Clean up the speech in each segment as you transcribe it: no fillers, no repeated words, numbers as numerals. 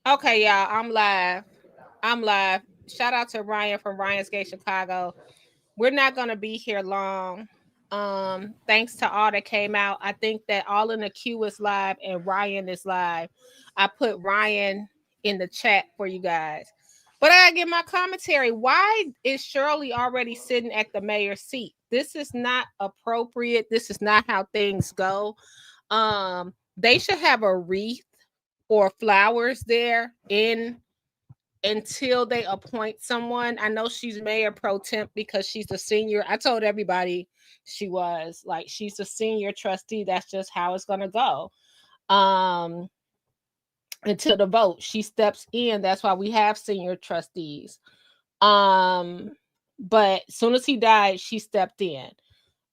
Okay, y'all, I'm live. I'm live. Shout out to Ryan from Ryan's Gate, Chicago. We're not gonna be here long. Thanks to all that came out. I think that all in the queue is live and Ryan is live. I put Ryan in the chat for you guys. But I gotta get my commentary. Why is Shirley already sitting at the mayor's seat? This is not appropriate. This is not how things go. They should have a wreath or flowers there in until they appoint someone. I know she's mayor pro temp because she's a senior. I told everybody she was like she's a senior trustee. That's just how it's gonna go. Um until the vote. She steps in. That's why we have senior trustees. Um but as soon as he died, she stepped in.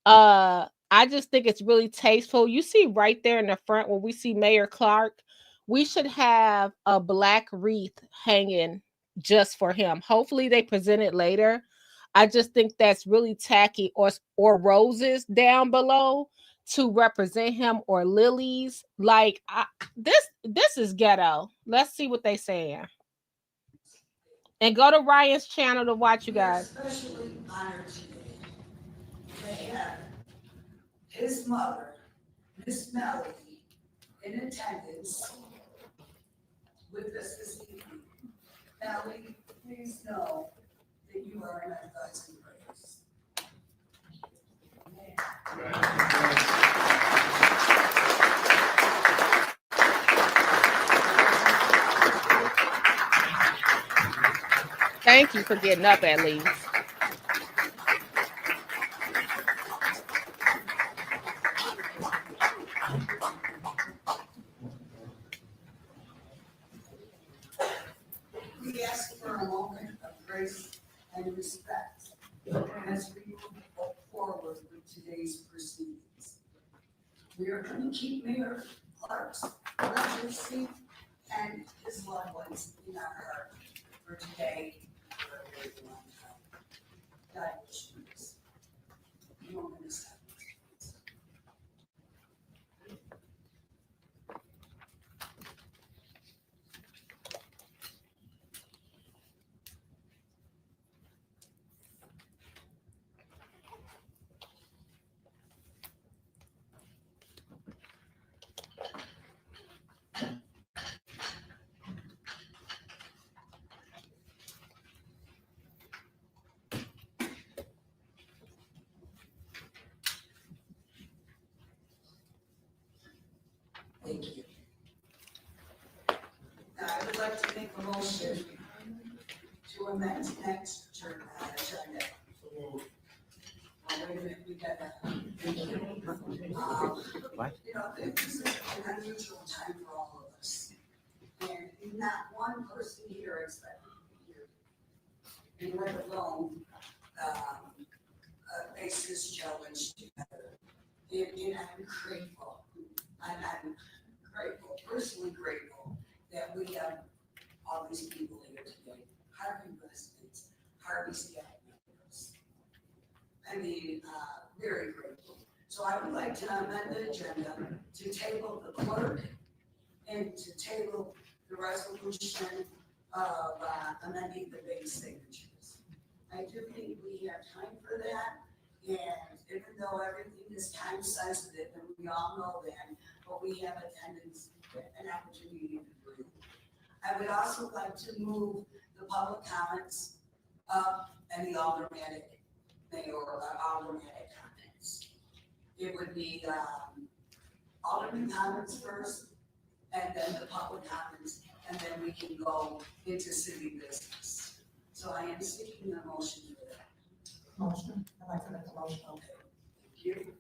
I just think it's really tasteful. You see right there in the front where we see Mayor Clark, we should have a black wreath hanging just for him. Hopefully they present it later. I just think that's really tacky, or roses down below to represent him, or lilies. Like this is ghetto. Let's see what they saying. And go to Ryan's channel to watch you guys. Especially honored today. They have his mother, Miss Melody, in attendance with us this evening. Melody, please know that you are in our thoughts and prayers. Thank you for getting up at least. We ask for a moment of grace and respect as we move forward with today's proceedings. We are going to keep Mayor Clark's legacy and his loved ones in our heart for today and for a very long time. God bless you. You won't understand. Thank you. Now, I would like to make a motion to amend next agenda. Oh, wait a minute, we got that. This is an unusual time for all of us. And not one person here expected to be here. And let alone, face this challenge together. And I'm grateful. I'm grateful, personally grateful that we have all these people here today. Harvey residents, Harvey staff members. I mean, very grateful. So I would like to amend the agenda to table the clerk and to table the resolution of amending the base signatures. I do think we have time for that. And even though everything is time sensitive, and we all know that, but we have attendance, an opportunity to breathe. I would also like to move the public comments up and the aldermanic comments. It would be alderman comments first, and then the public comments, and then we can go into city business. So I am seeking a motion for that. Motion, I'd like to make a motion. Okay, thank you.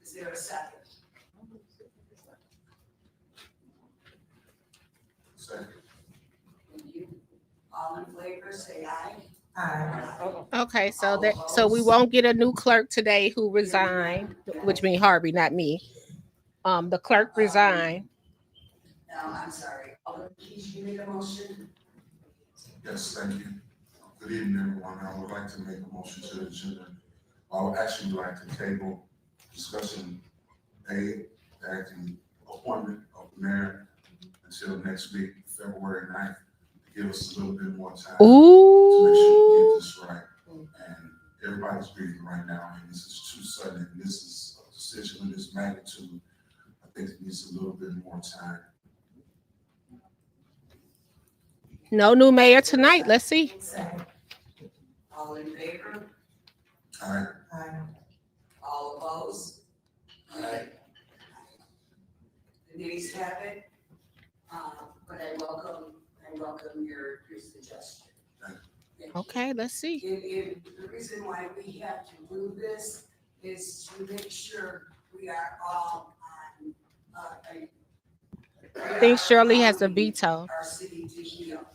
Is there a second? Second. Thank you. All in favor, say aye. Aye. Okay, so we won't get a new clerk today who resigned, which means Harvey, not me. The clerk resigned. No, I'm sorry. Alderman Keys, you made a motion? Yes, thank you. Good evening, everyone. I would like to make a motion to the agenda. I would actually like to table discussion A, the acting appointment of the mayor until next week, February 9th, to give us a little bit more time to make sure we get Ooh. this right. And everybody's grieving right now, and this is too sudden, and this is a decision of this magnitude. I think it needs a little bit more time. No new mayor tonight. Let's see. Second. All in favor? All right, Aye. All opposed? The nays have it. But I welcome your suggestion. Thank you. Okay, let's see. The reason why we have to do this is to make sure we are all on, I think Shirley has a veto. our city to heal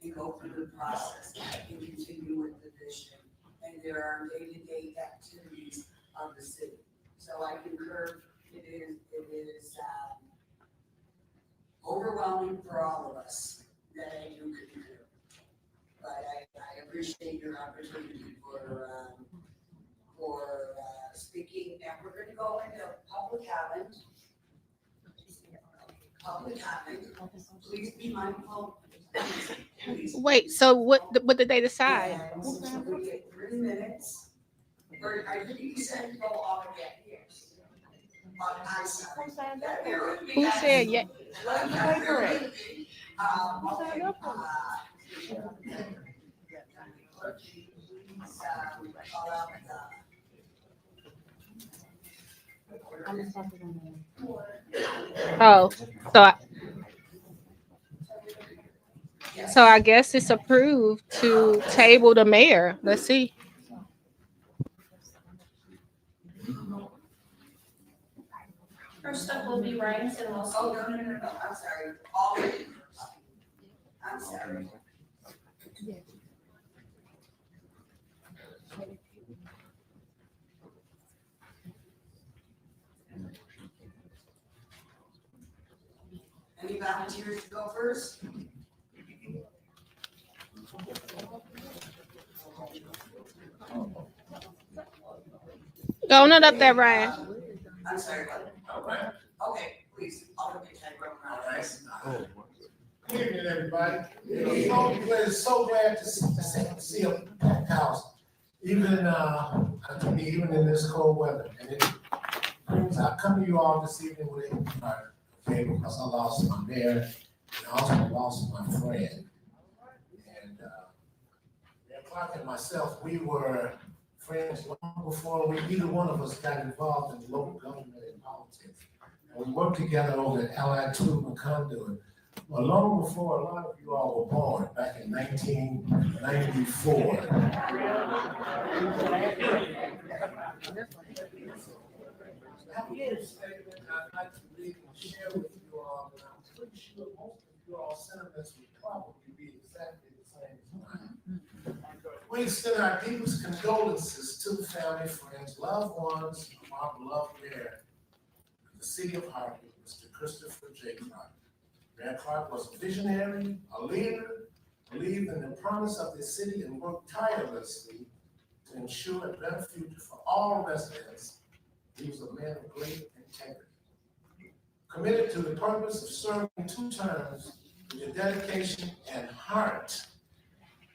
and go through the process and continue with the vision. And there are day-to-day activities of the city. So I concur, it is overwhelming for all of us that I do concur. But I appreciate your opportunity for speaking, and we're gonna go into public comment. Please be mindful. Please. Wait, so what did they decide? And so we get 3 minutes. Or I think you said to go all again, yes. I'm sorry. Who said yeah? Oh, so I guess it's approved to table the mayor. Let's see. First up will be Ryan Sinwell. Oh, no, I'm sorry. I'm sorry. Any volunteers to go first? Go on up there, Ryan. I'm sorry. Okay, please. Alderman Kent, Good evening, everybody. So glad to see a packed house, even in this cold weather. And I come to you all this evening with a heart, okay, because I lost my mayor and I also lost my friend. And Mayor Clark and myself, we were friends long before either one of us got involved in local government and politics. And we worked together over at Allied Tube and Conduit. Well, long before a lot of you all were born, back in 1994. I'd like to read and share with you all, and I'm pretty sure most of you all sentiments would probably be exactly the same as mine. We extend our deepest condolences to the family, friends, loved ones of our beloved mayor of the city of Harvey, Mr. Christopher J. Clark. Mayor Clark was a visionary, a leader, believed in the promise of the city and worked tirelessly to ensure a better future for all residents. He was a man of great integrity. Committed to the purpose of serving 2 terms with dedication and heart.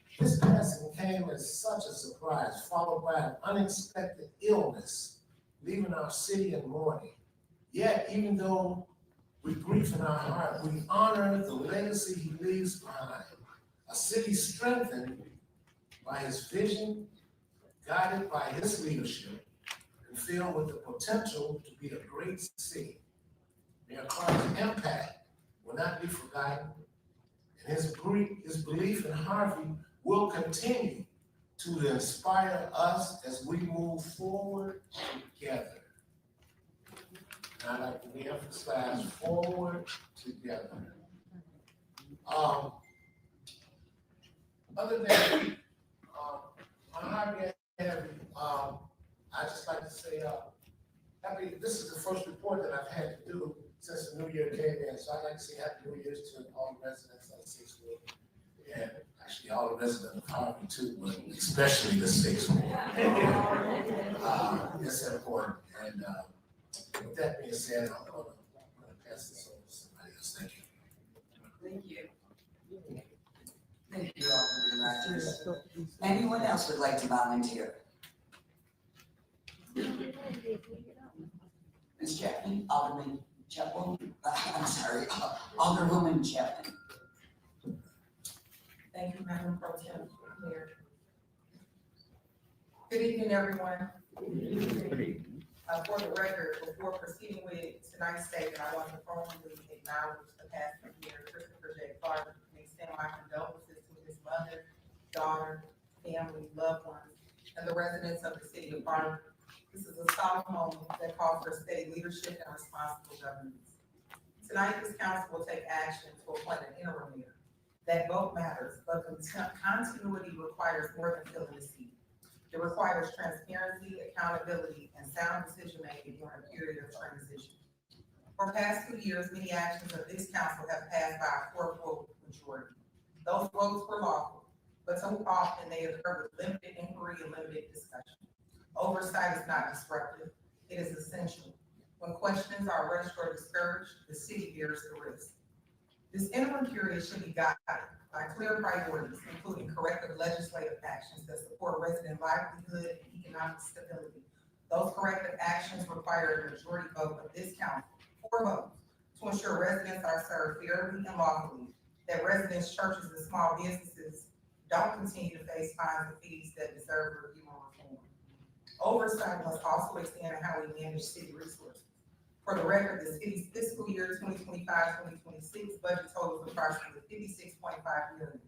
His passing came as such a surprise, followed by an unexpected illness, leaving our city in mourning. Yet, even though with grief in our heart, we honor the legacy he leaves behind. A city strengthened by his vision, guided by his leadership, and filled with the potential to be a great city. Mayor Clark's impact will not be forgotten, and his belief in Harvey will continue to inspire us as we move forward together. And I'd like to reemphasize forward together. Other than Harvey and Harry, I just like to say, this is the first report that I've had to do since the new year came in, so I'd like to say happy New Year's to all the residents of the Sixth Ward. And actually all the residents of Harvey too, but especially the Sixth Ward. It's important, and with that being said, I'm gonna pass this over to somebody else. Thank you. Thank you. Thank you all very much. Anyone else would like to volunteer? Ms. Chapman, Alderman Chapman, I'm sorry, Alderwoman Chapman. Thank you, Madam Pro Tem Mayor. Good evening, everyone. For the record, before proceeding with tonight's statement, I want to formally acknowledge the passing of Mayor Christopher J. Clark and extend my condolences to his mother, daughter, family, loved ones, and the residents of the city of Harvey. This is a solemn moment that calls for steady leadership and responsible governance. Tonight, this council will take action to appoint an interim mayor. That vote matters, but continuity requires more than filling a seat. It requires transparency, accountability, and sound decision-making during a period of transition. For past 2 years, many actions of this council have passed by a 4-vote majority. Those votes were lawful, but so often they occur with limited inquiry and limited discussion. Oversight is not disruptive, it is essential. When questions are rushed or discouraged, the city bears the risk. This interim period should be guided by clear priorities, including corrective legislative actions that support resident livelihood and economic stability. Those corrective actions require a majority vote of this council, 4 votes, to ensure residents are served fairly and lawfully, that residents, churches, and small businesses don't continue to face fines and fees that deserve review and reform. Oversight must also extend to how we manage city resources. For the record, the city's fiscal year 2025-2026 budget totals approximately $56.5 million.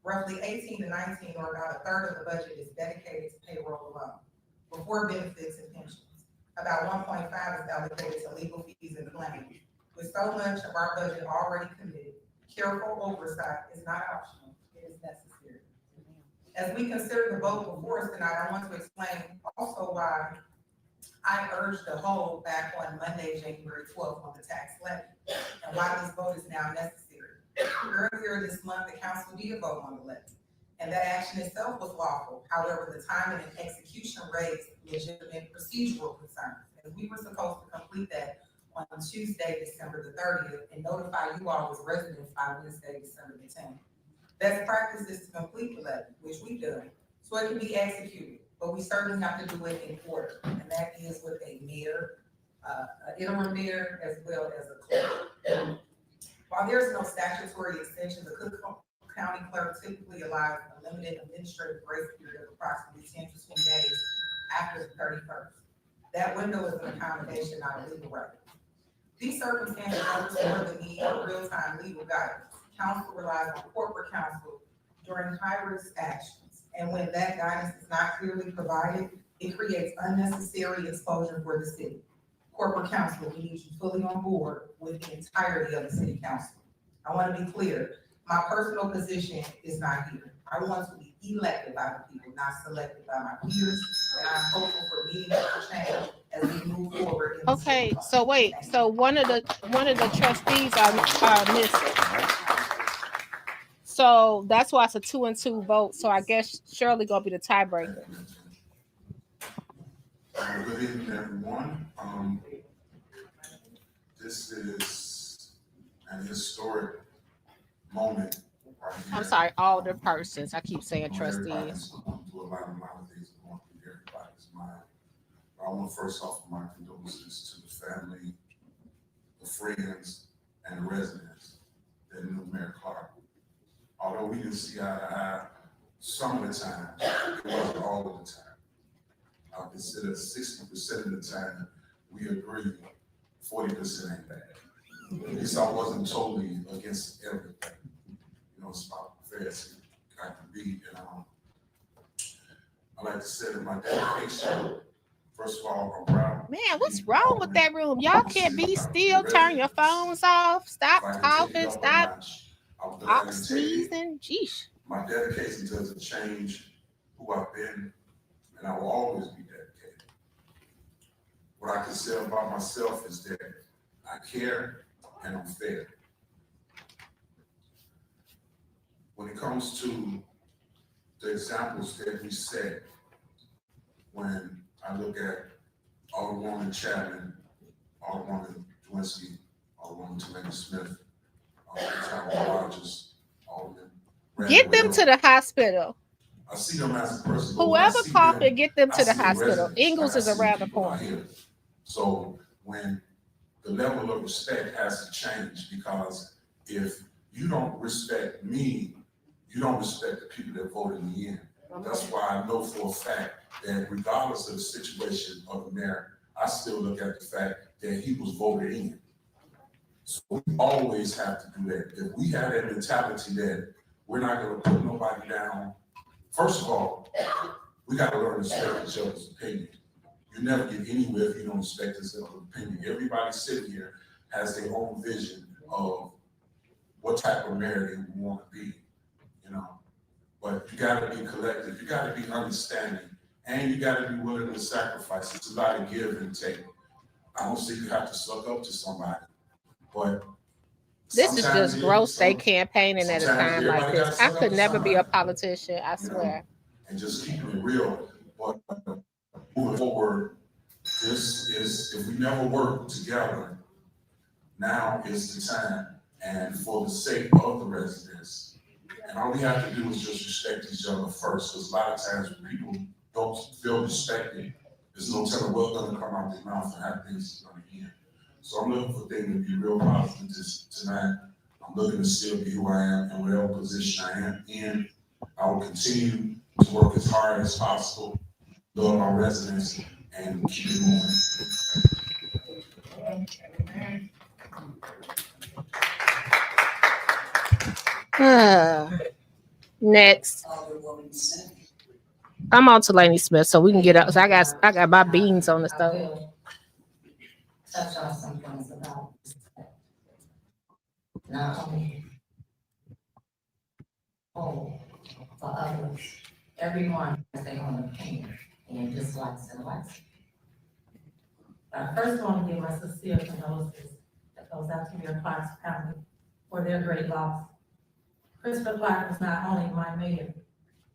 Roughly 18 to 19, or about a third of the budget, is dedicated to payroll alone, before benefits and pensions. About 1.5 is allocated to legal fees and claims. With so much of our budget already committed, careful oversight is not optional, it is necessary. As we consider the vote before us tonight, I want to explain also why I urged the hold back on Monday, January 12th on the tax levy, and why this vote is now necessary. Earlier this month, the council did vote on the levy, and that action itself was lawful. However, the timing and execution raised legitimate procedural concerns, and we were supposed to complete that on Tuesday, December the 30th, and notify you all as residents by Wednesday, December the 10th. Best practice is to complete the levy, which we've done, so it can be executed. But we certainly have to do it in order, and that is with a mayor, an interim mayor, as well as a clerk. While there's no statutory extension, the Cook County clerk typically allows a limited administrative grace period of approximately 10 to 20 days after the 31st. That window is an accommodation, not a legal right. These circumstances underscore the need for real-time legal guidance. Council relies on corporate counsel during high-risk actions. And when that guidance is not clearly provided, it creates unnecessary exposure for the city. Corporate counsel, we need you fully on board with the entirety of the city council. I want to be clear, my personal position is not here. I want to be elected by the people, not selected by my peers, and I'm hopeful for meaningful change as we move forward. Okay, so wait, so one of the trustees are missing. So that's why it's a 2-2 vote. So I guess Shirley gonna be the tiebreaker. Good evening, everyone. This is an historic moment right here. I'm sorry, all the persons. I keep saying Everybody's trustees. going through a lot of things going through everybody's mind. I want to first offer my condolences to the family, the friends, and the residents that knew Mayor Clark. Although we didn't see eye to eye some of the time, it wasn't all of the time. I consider 60% of the time we agree, 40% ain't bad. At least I wasn't totally against everything. You know, it's about fair as I can be. And I like to say that my dedication, first of all, I'm proud. Man, what's wrong with that room? Y'all can't be still. Turn your phones off. Stop coughing. Stop sneezing. Jeez. My dedication doesn't change who I've been and I will always be dedicated. What I can say about myself is that I care and I'm fair. When it comes to the examples that we set, when I look at Alderwoman Chapman, Alderwoman Dwinsky, Alderwoman Tameka Smith, Alderman Tyrone Rogers, Alderman Get them to the hospital. I see them as a person. But when I Whoever see coughing, them, get them I to the see the hospital. residents, Ingles like I is see around the people out corner. here. So when the level of respect has to change, because if you don't respect me, you don't respect the people that voted me in. That's why I know for a fact that regardless of the situation of the mayor, I still look at the fact that he was voted in. So we always have to do that. If we have that mentality that we're not gonna put nobody down, first of all, we gotta learn to respect each other's opinion. You never get anywhere if you don't respect each other's opinion. Everybody sitting here has their own vision of what type of mayor they want to be, you know. But you gotta be collective, you gotta be understanding, and you gotta be willing to sacrifice. It's a lot of give and take. I don't see you have to suck up to somebody, but This is just gross. They campaigning at a time like this. I could never be a politician. I swear. And just keeping it real. But moving forward, this is, if we never work together, now is the time. And for the sake of the residents, and all we have to do is just respect each other first. Because a lot of times when people don't feel respected, there's no telling what's gonna come out their mouth and how things are gonna end. So I'm looking for things to be real positive tonight. I'm looking to still be who I am and whatever position I am in. I will continue to work as hard as possible, love my residents, and keep it moving. Next. Alderwoman Smith. I'm on to Laney Smith so we can get up. So I got my beans on the stove. Touch on some things about respect. Not only for others, everyone has their own opinion and dislikes and likes. I first want to give my sincere condolences that goes out to your Clark's family for their great loss. Christopher Clark was not only my mayor,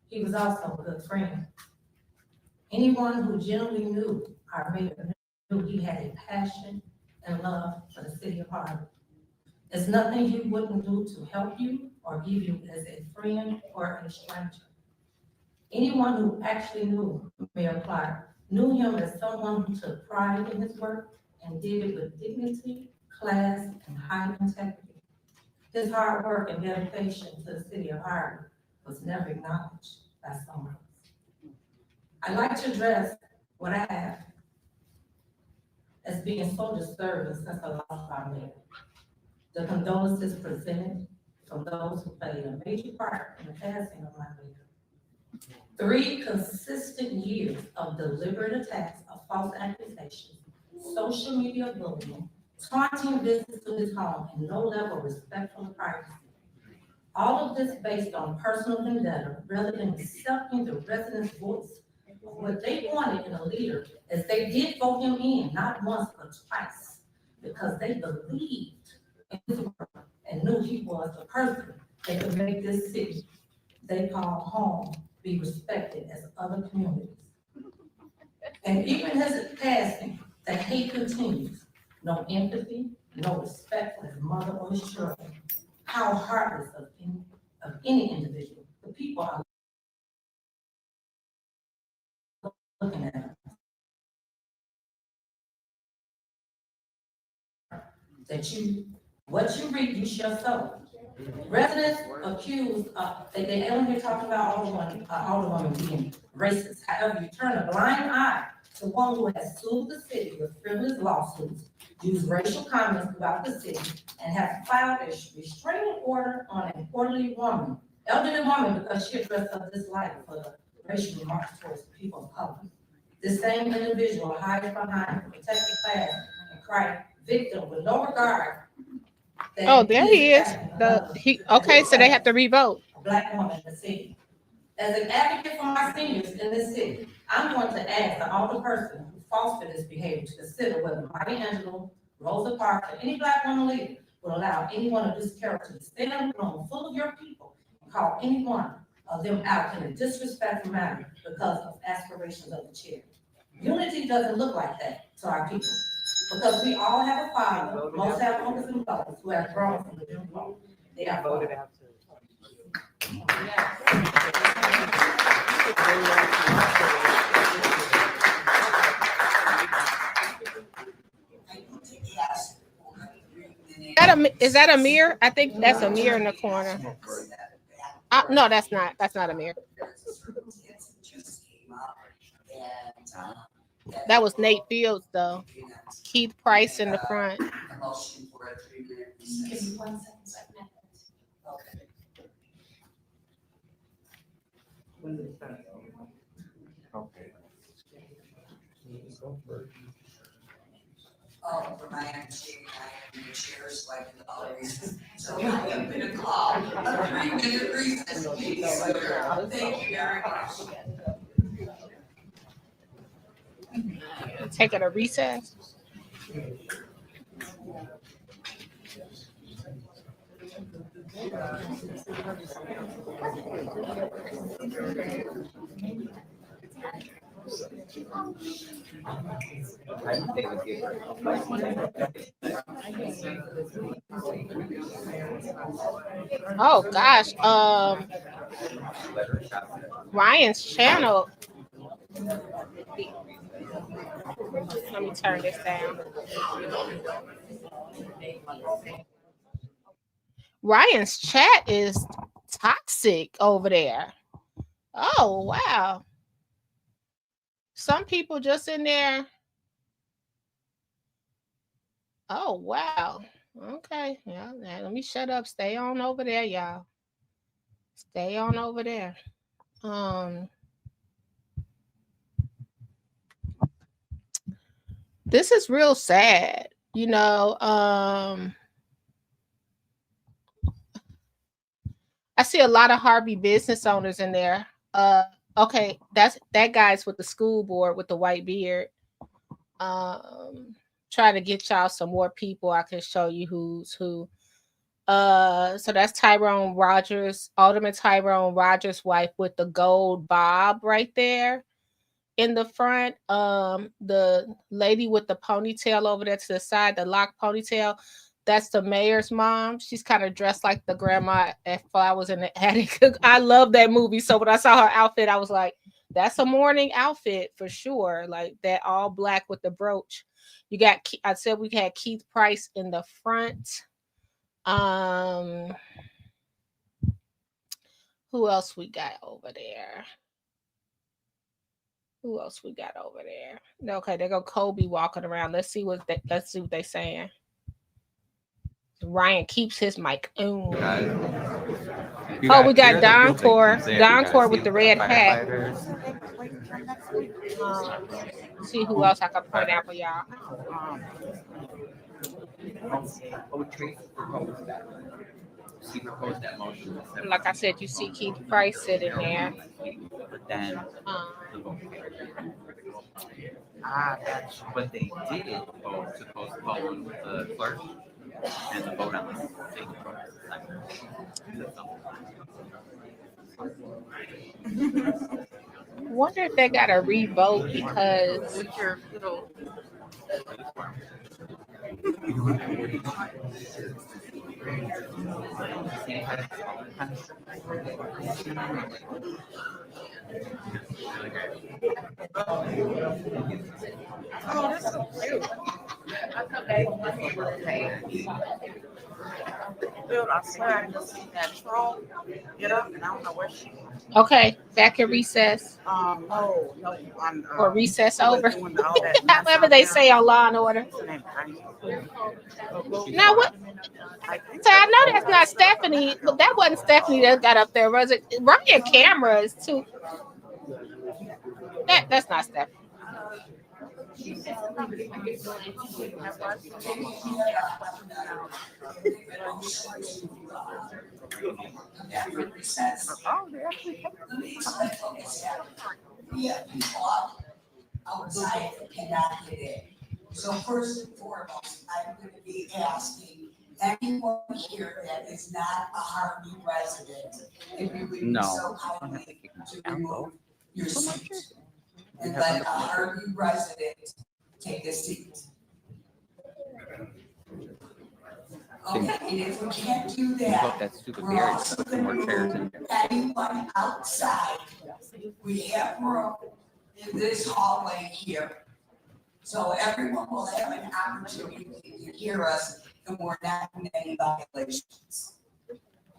he was also a good friend. Anyone who genuinely knew our mayor knew he had a passion and love for the city of Harvey. There's nothing he wouldn't do to help you or give you as a friend or a stranger. Anyone who actually knew Mayor Clark knew him as someone who took pride in his work and did it with dignity, class, and high integrity. His hard work and dedication to the city of Harvey was never acknowledged by someone else. I'd like to address what I have as being so disturbing since I lost my mayor. The condolences presented from those who played a major part in the passing of my mayor. 3 consistent years of deliberate attacks of false accusations, social media bullying, taunting visits to his home, and no level of respect for privacy. All of this based on personal vendetta rather than accepting the residents' voice. What they wanted in a leader is they did vote him in, not once but twice, because they believed in his work and knew he was the person that could make this city they call home be respected as other communities. And even as it passing, the hate continues. No empathy, no respect for his mother or his children. How heartless of any individual. The people are looking at him. What you reap, you shall sow. Residents accused, they only talking about Alderwoman being racist. However, you turn a blind eye to one who has sued the city with frivolous lawsuits, used racial comments throughout the city, and has filed a restraining order on an elderly woman, because she addressed her dislike for the racial remarks towards people of color. This same individual hides behind a protected class and cry victim with no regard. Oh, there he is. Okay, so they have to revote. A Black woman in the city. As an advocate for my seniors in this city, I'm going to ask the older person who fostered this behavior to consider whether Maya Angelou, Rosa Parks, or any Black woman leader will allow anyone of this character to stand in a room full of your people and call any one of them out in a disrespectful manner because of aspirations of the chair. Unity doesn't look like that to our people, because we all have a father, most have uncles and brothers who have grown from the Jim Crow. They are voted out. Is that a mirror? I think that's a mirror in the corner. No, that's not. That's not a mirror. That was Nate Fields, though. Keith Price in the front. Give me 1 second. Okay. Oh, for my understanding, I have the chairs like in other reasons. So I have been a call, a 3-minute recess, please. Thank you very much. Taking a recess. Oh gosh. Ryan's channel. Let me turn this down. Ryan's chat is toxic over there. Oh wow. Some people just in there. Oh wow. Okay. Yeah. Let me shut up. Stay on over there, y'all. Stay on over there. This is real sad. I see a lot of Harvey business owners in there. Okay, that guy's with the school board with the white beard. Trying to get y'all some more people. I can show you who's who. So that's Tyrone Rogers, Alderman Tyrone Rogers' wife with the gold bob right there in the front. The lady with the ponytail over there to the side, the lock ponytail, that's the mayor's mom. She's kind of dressed like the grandma at Flowers in the Attic. I love that movie. So when I saw her outfit, I was like, that's a morning outfit for sure. Like that all black with the brooch. You got, I said we had Keith Price in the front. Who else we got over there? Okay, they go Kobe walking around. Let's see what they're saying. Ryan keeps his mic. Oh, we got Don Core. Don Core with the red hat. See who else I can point out for y'all. She proposed that motion. Like I said, you see Keith Price sitting there. Then that's what they did vote to postpone the clerk and the vote on the state Wonder if they got a revote because with your little oh, that's so cute. Dude, I swear I just seen that troll get up and I don't know where she went. Okay, back in recess. No, on or recess over. doing all that mess However out they there. say on Law and Order. What's her name? Now what? I think So I know that's not Stephanie, but that wasn't Stephanie that got up there, was it? Ryan camera is too. That's not Stephanie. Oh, they actually we have people outside that cannot get in. So first and foremost, I'm gonna be asking anyone here that is not a Harvey resident, if you would be No. so I don't have to kindly kick my to out, remove though. your Come on, seat. We And have let other a people. Harvey resident take a seat. Okay, and if we can't do We that, hope that stupid we're Barry also put some gonna more chairs in move there. anyone outside. We have room in this hallway here. So everyone will have an opportunity to hear us and we're not in any violations.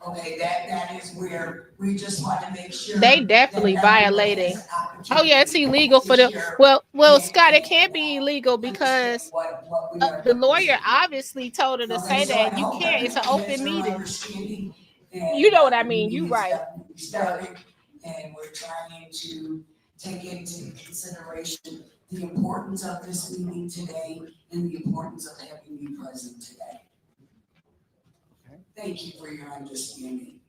Okay, that is where we just want to make sure. They definitely that everyone violating. has an Oh yeah, it's opportunity illegal for to them. hear Well, and- Scott, it can't and, be illegal because what we are the lawyer representing. obviously told her to Okay, say so I that you hope can't. It's an everybody has open their meeting. understanding and, You know what I the mean. You meeting's right. definitely started, and we're trying to take into consideration the importance of this meeting today and the importance of having you present today. Thank you for your understanding.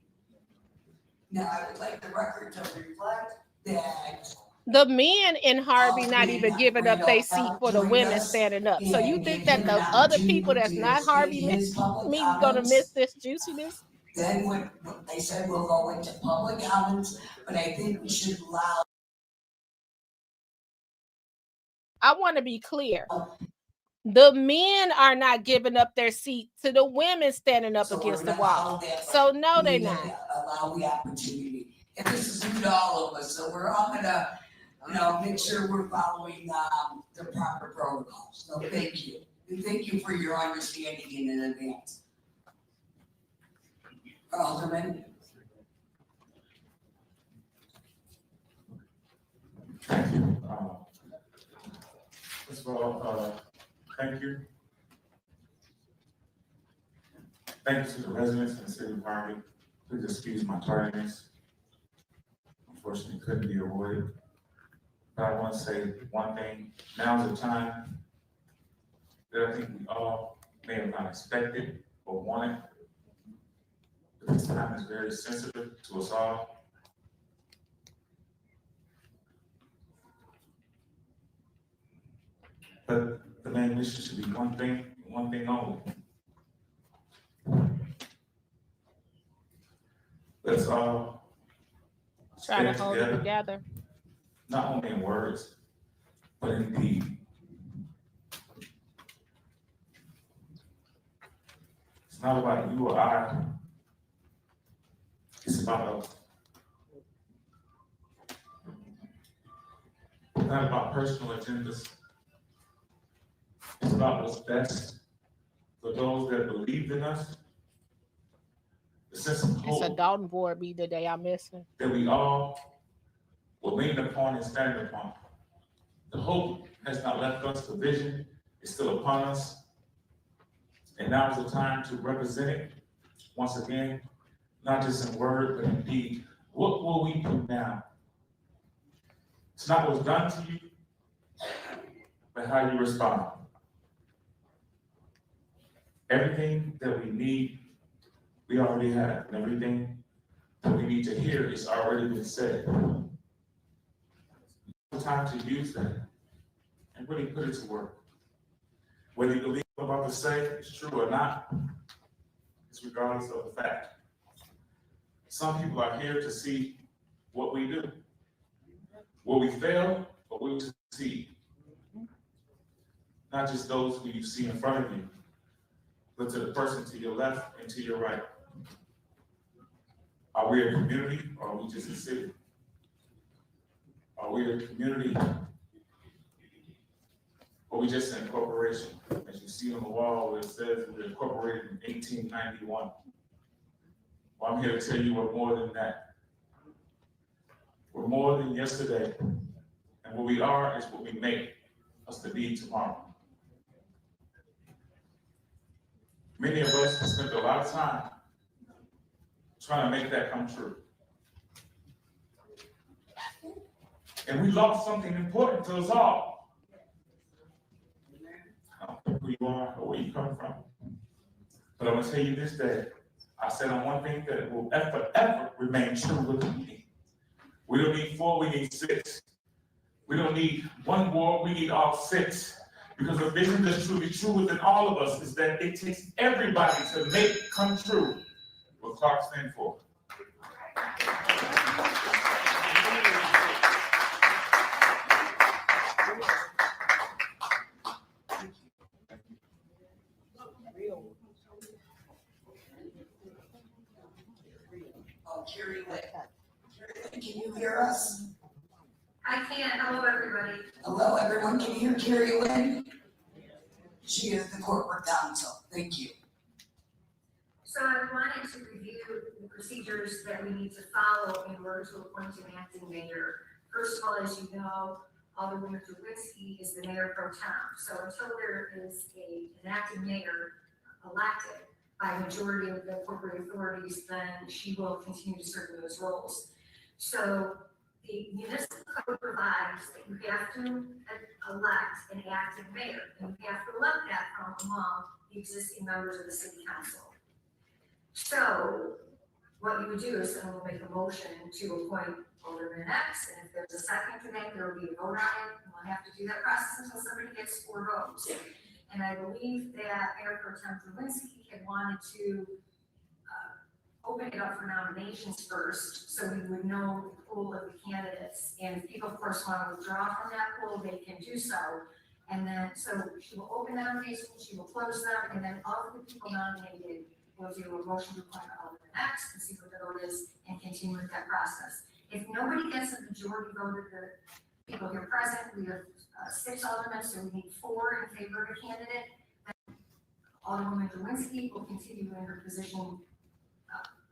Now, I would like the record to reflect that The men in Harvey not even giving up their seat for the women standing up. So you think that the other people that's not Harvey me gonna miss this juiciness? then when they said we'll go into public comments, but I think we should allow. I want to be clear. The men are not giving up their seat to the women standing up So against we're the gonna wall. hold that, So no, they we not. allow the opportunity. And this is new to all of us, so we're all gonna, make sure we're following, the proper protocols. So thank you. And thank you for your understanding in advance. Alderman? Thank you. First of all, thank you. Thank you to the residents in the city of Harvey. Please excuse my tardiness. Unfortunately, couldn't be avoided. But I want to say one thing. Now is the time that I think we all may have not expected or wanted. But this time is very sensitive to us all. But the main mission should be one thing only. Let's all Try to stand hold it together. not only in words, but in deed. It's not about you or I. It's about us. It's not about personal agendas. It's about what's best for those that believe in us. The sense of It's a hope Dalton board meeting today. I'm missing. that we all will lean upon and stand upon. The hope has not left us. The vision is still upon us. And now is the time to represent it once again, not just in word, but in deed. What will we do now? It's not what's done to you, but how you respond. Everything that we need, we already have. And everything that we need to hear is already been said. It's time to use that and really put it to work. Whether you believe what I'm about to say is true or not, it's regardless of the fact. Some people are here to see what we do. Will we fail or will we succeed? Not just those who you see in front of you, but to the person to your left and to your right. Are we a community or are we just a city? Are we a community or are we just an corporation? As you see on the wall where it says we were incorporated in 1891. Well, I'm here to tell you we're more than that. We're more than yesterday. And what we are is what we make us to be tomorrow. Many of us have spent a lot of time trying to make that come true. And we lost something important to us all. I don't know who you are or where you come from. But I'm gonna tell you this day, I said on one thing that will forever remain true with me. We don't need 4, we need 6. We don't need one ward, we need all 6. Because the vision that's truly true within all of us is that it takes everybody to make come true what Clark stands for. Oh, Carrie Lynn. Carrie Lynn, can you hear us? I can. Hello, everybody. Hello, everyone. Can you hear Carrie Lynn? She is the corporate counsel. Thank you. So I wanted to review the procedures that we need to follow in order to appoint an acting mayor. First of all, as you know, Alderwoman Drewinski is the mayor pro tem. So until there is an acting mayor elected by a majority of the corporate authorities, then she will continue to serve in those roles. So the municipal code provides that you have to elect an acting mayor, and you have to elect that from among the existing members of the city council. So what you would do is someone will make a motion to appoint Alderman X, and if there's a second to that, there will be a vote on it, and we'll have to do that process until somebody gets 4 votes. And I believe that Mayor Pro Tem Drewinski had wanted to open it up for nominations first, so we would know the pool of the candidates. And if people, of course, want to withdraw from that pool, they can do so. And then, so she will open nominations, she will close them, and then all of the people nominated will do a motion to appoint Alderman X and see what the vote is and continue with that process. If nobody gets a majority vote of the people here present, we have 6 aldermen, so we need 4 in favor of a candidate. Alderwoman Drewinski will continue in her position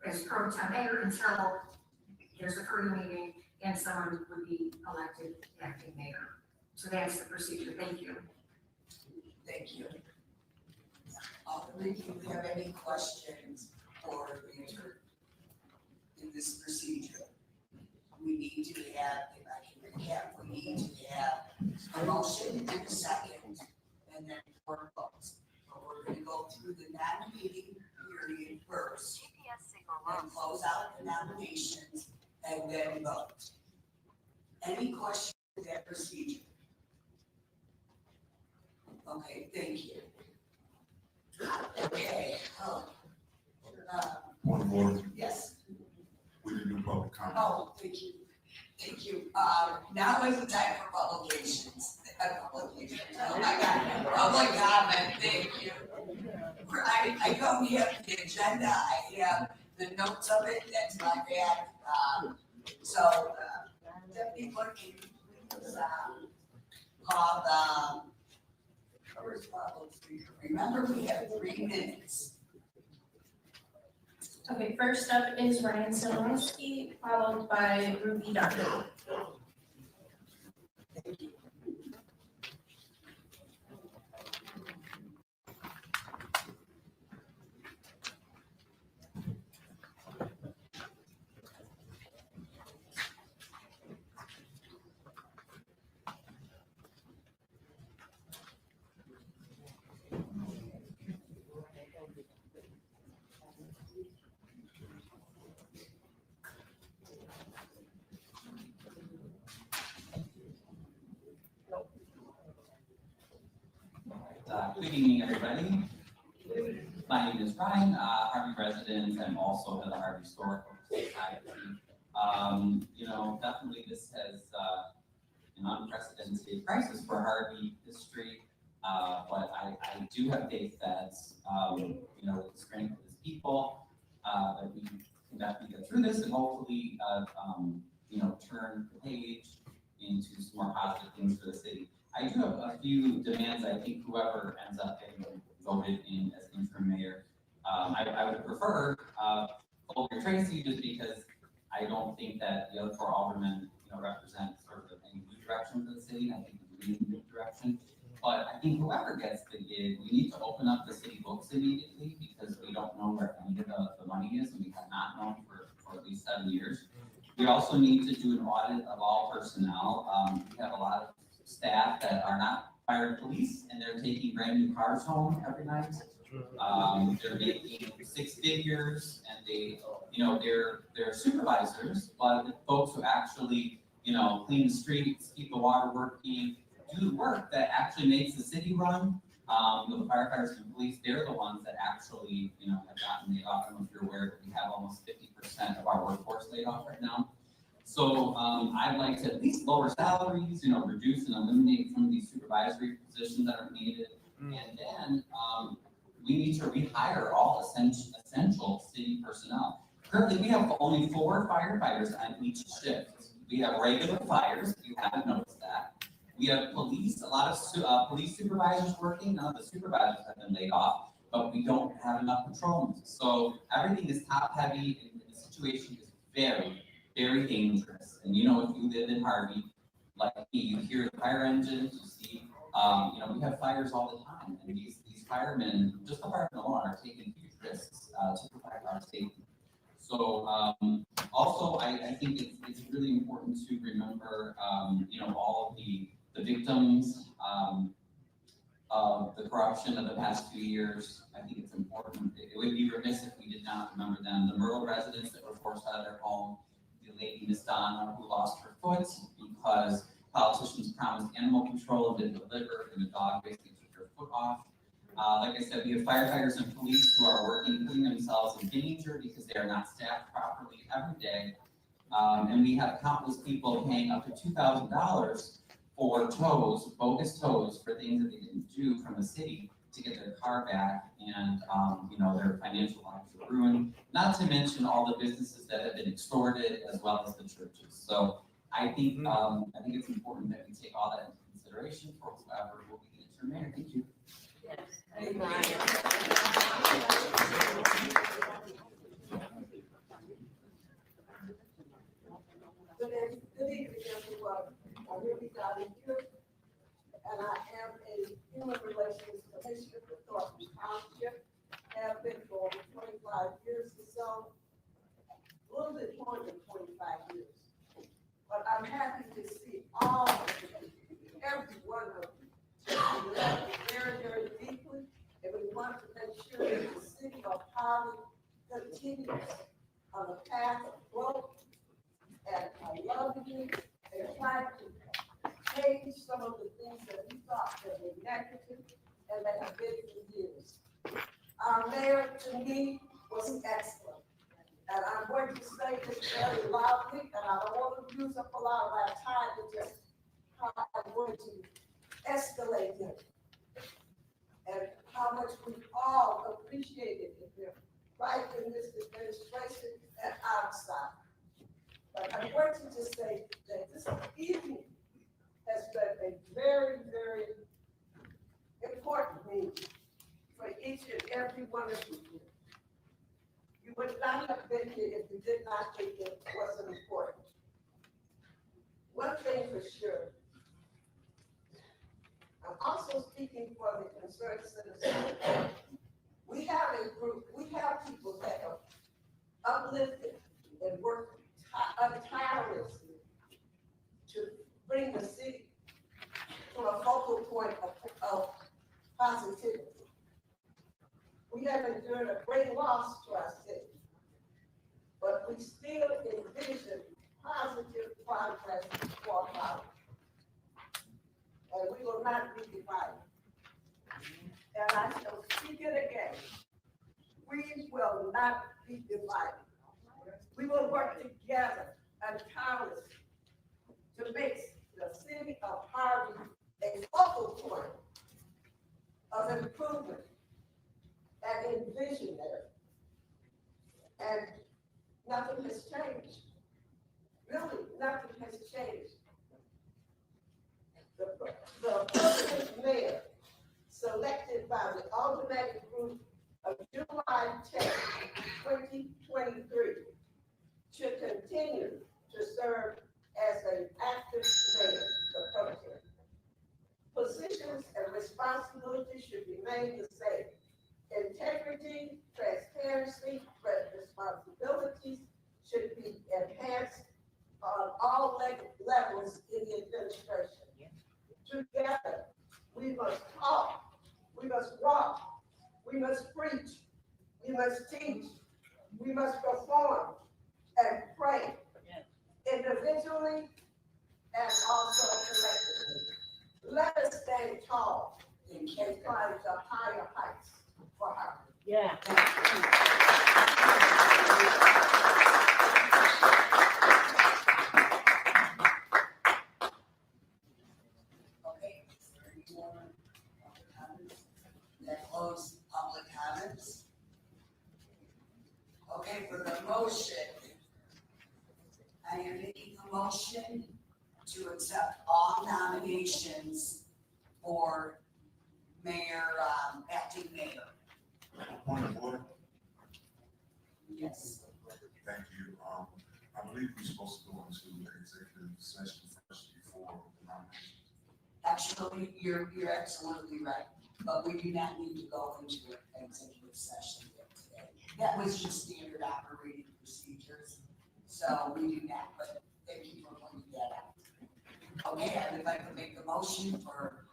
as pro tem mayor until there's a further meeting and someone would be elected acting mayor. So that's the procedure. Thank you. Thank you. Alderman, do you have any questions for Richard in this procedure? We need to have, if I can recap, we need to have a motion and a second, and then 4 votes. But we're gonna go through the non-meeting period first, and close out the nominations, and then vote. Any questions with that procedure? Okay, thank you. Okay, Point of order, yes. we didn't do public comment. Oh, thank you. Thank you. Now is the time for publications. Oh my God, public comment, thank you. I don't have the agenda, I have the notes of it, that's my bad. Deputy Clerk, can you please, call the first public speaker? Remember, we have 3 minutes. Okay, first up is Ryan Solomonski, followed by Ruby Doctor. Thank you. Good evening, everybody. My name is Ryan, Harvey resident. I'm also at the Harvey Historical Society. Definitely this has an unprecedented crisis for Harvey history, but I do have faith that, with the strength of his people, that we can definitely get through this and hopefully, turn the page into some more positive things for the city. I do have a few demands. I think whoever ends up getting voted in as interim mayor, I would prefer Colby Tracy, just because I don't think that the other 4 aldermen, represent sort of any new direction for the city. I think we need a new direction. But I think whoever gets the gig, we need to open up the city books immediately, because we don't know where any of the money is, and we have not known for at least 7 years. We also need to do an audit of all personnel. We have a lot of staff that are not fire and police, and they're taking brand new cars home every night. They're making 6 figures, and they're supervisors, but the folks who actually clean the streets, keep the water working, do the work that actually makes the city run. The firefighters and police, they're the ones that actually, have gotten laid off. I don't know if you're aware, but we have almost 50% of our workforce laid off right now. So I'd like to at least lower salaries, reduce and eliminate some of these supervisory positions that are needed. And then we need to rehire all essential city personnel. Currently, we have only 4 firefighters on each shift. We have regular fires, if you haven't noticed that. We have police, a lot of police supervisors working. None of the supervisors have been laid off, but we don't have enough patrolmen. So everything is top heavy, and the situation is very, very dangerous. And if you live in Harvey, like me, you hear the fire engines, you see, we have fires all the time. And these firemen, just the firemen alone, are taking huge risks to protect our safety. So also, I think it's really important to remember, all of the victims of the corruption of the past 2 years. I think it's important. It would be remiss if we did not remember them. The Myrtle residents that were forced out of their home, the lady Miss Donna who lost her foot because politicians promised animal control and didn't deliver, and the dog basically took her foot off. Like I said, we have firefighters and police who are putting themselves in danger because they are not staffed properly every day. And we have countless people paying up to $2,000 for bogus tows for things that they didn't do from the city to get their car back, and their financial lives are ruined. Not to mention all the businesses that have been extorted, as well as the churches. So I think it's important that we take all that into consideration for whoever will be the interim mayor. Thank you. Good evening, everyone. I'm really glad to hear, and I am a human relations commissioner for Thornton Township. Have been for over 25 years or so, a little bit more than 25 years. But I'm happy to see every one of you very, very deeply, and we want to make sure that the city of Harvey continues on a path of growth and loving you and trying to change some of the things that we thought that were negative and that have been for years. Our mayor, to me, was excellent. And I'm going to say this very loudly, and I don't want to use up a lot of our time with just how I'm going to escalate him and how much we all appreciated him, right in this administration and outside. But I'm going to just say that this evening has been a very, very important meeting for each and every one of you. You would not have been here if you did not think it wasn't important. One thing for sure, I'm also speaking for the concerned citizens. We have a group, we have people that have uplifted and worked tirelessly to bring the city to a focal point of positivity. We have endured a great loss to our city, but we still envision positive progress for our and we will not be divided. And I shall speak it again. We will not be divided. We will work together and tirelessly to make the city of Harvey a focal point of improvement and envisionary. And nothing has changed. Really, nothing has changed. The permanent mayor selected by the automatic group of July 10, 2023 should continue to serve as an active mayor, the permanent. Positions and responsibilities should remain the same. Integrity, transparency, responsibilities should be enhanced on all levels in the administration. Together, we must talk, we must walk, we must preach, we must teach, we must perform and pray individually and also collectively. Let us stay tall and climb to higher heights for her. Yeah. Okay, is there any more public comments? That close public comments? Okay, for the motion, I am making a motion to accept all nominations for mayor, acting mayor. Point of order. Yes. Thank you. I believe we're supposed to go into executive session first before the nomination. Actually, you're absolutely right, but we do not need to go into an executive session yet today. That was just standard operating procedures, so we do not, but thank you for pointing that out. Okay, I would like to make a motion for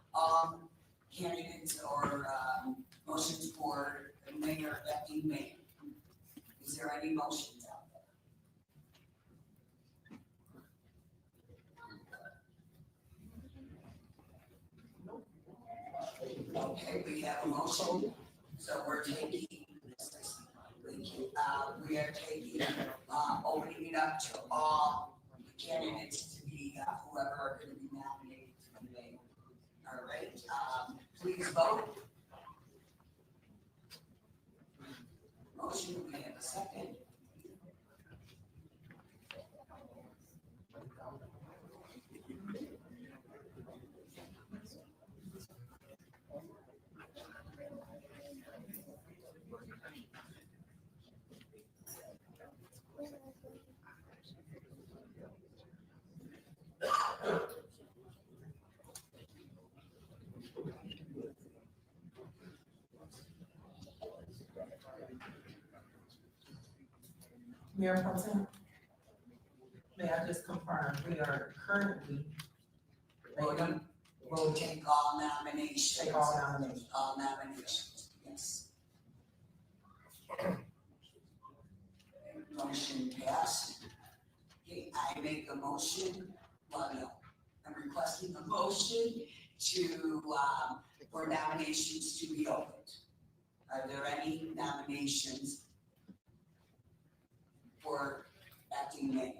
candidates or motions for mayor, acting mayor. Is there any motions out there? Okay, we have a motion, so we're taking, we are taking, opening it up to all candidates to be, whoever are gonna be nominated to be mayor. All right, please vote. Motion, we have a second. Mayor Pro Tem, may I just confirm, we are currently voting, We'll take all nominations. take all nominations. All nominations, yes. Motion passed. Okay, I make a motion, well, no, I'm requesting a motion to, for nominations to be opened. Are there any nominations for acting mayor?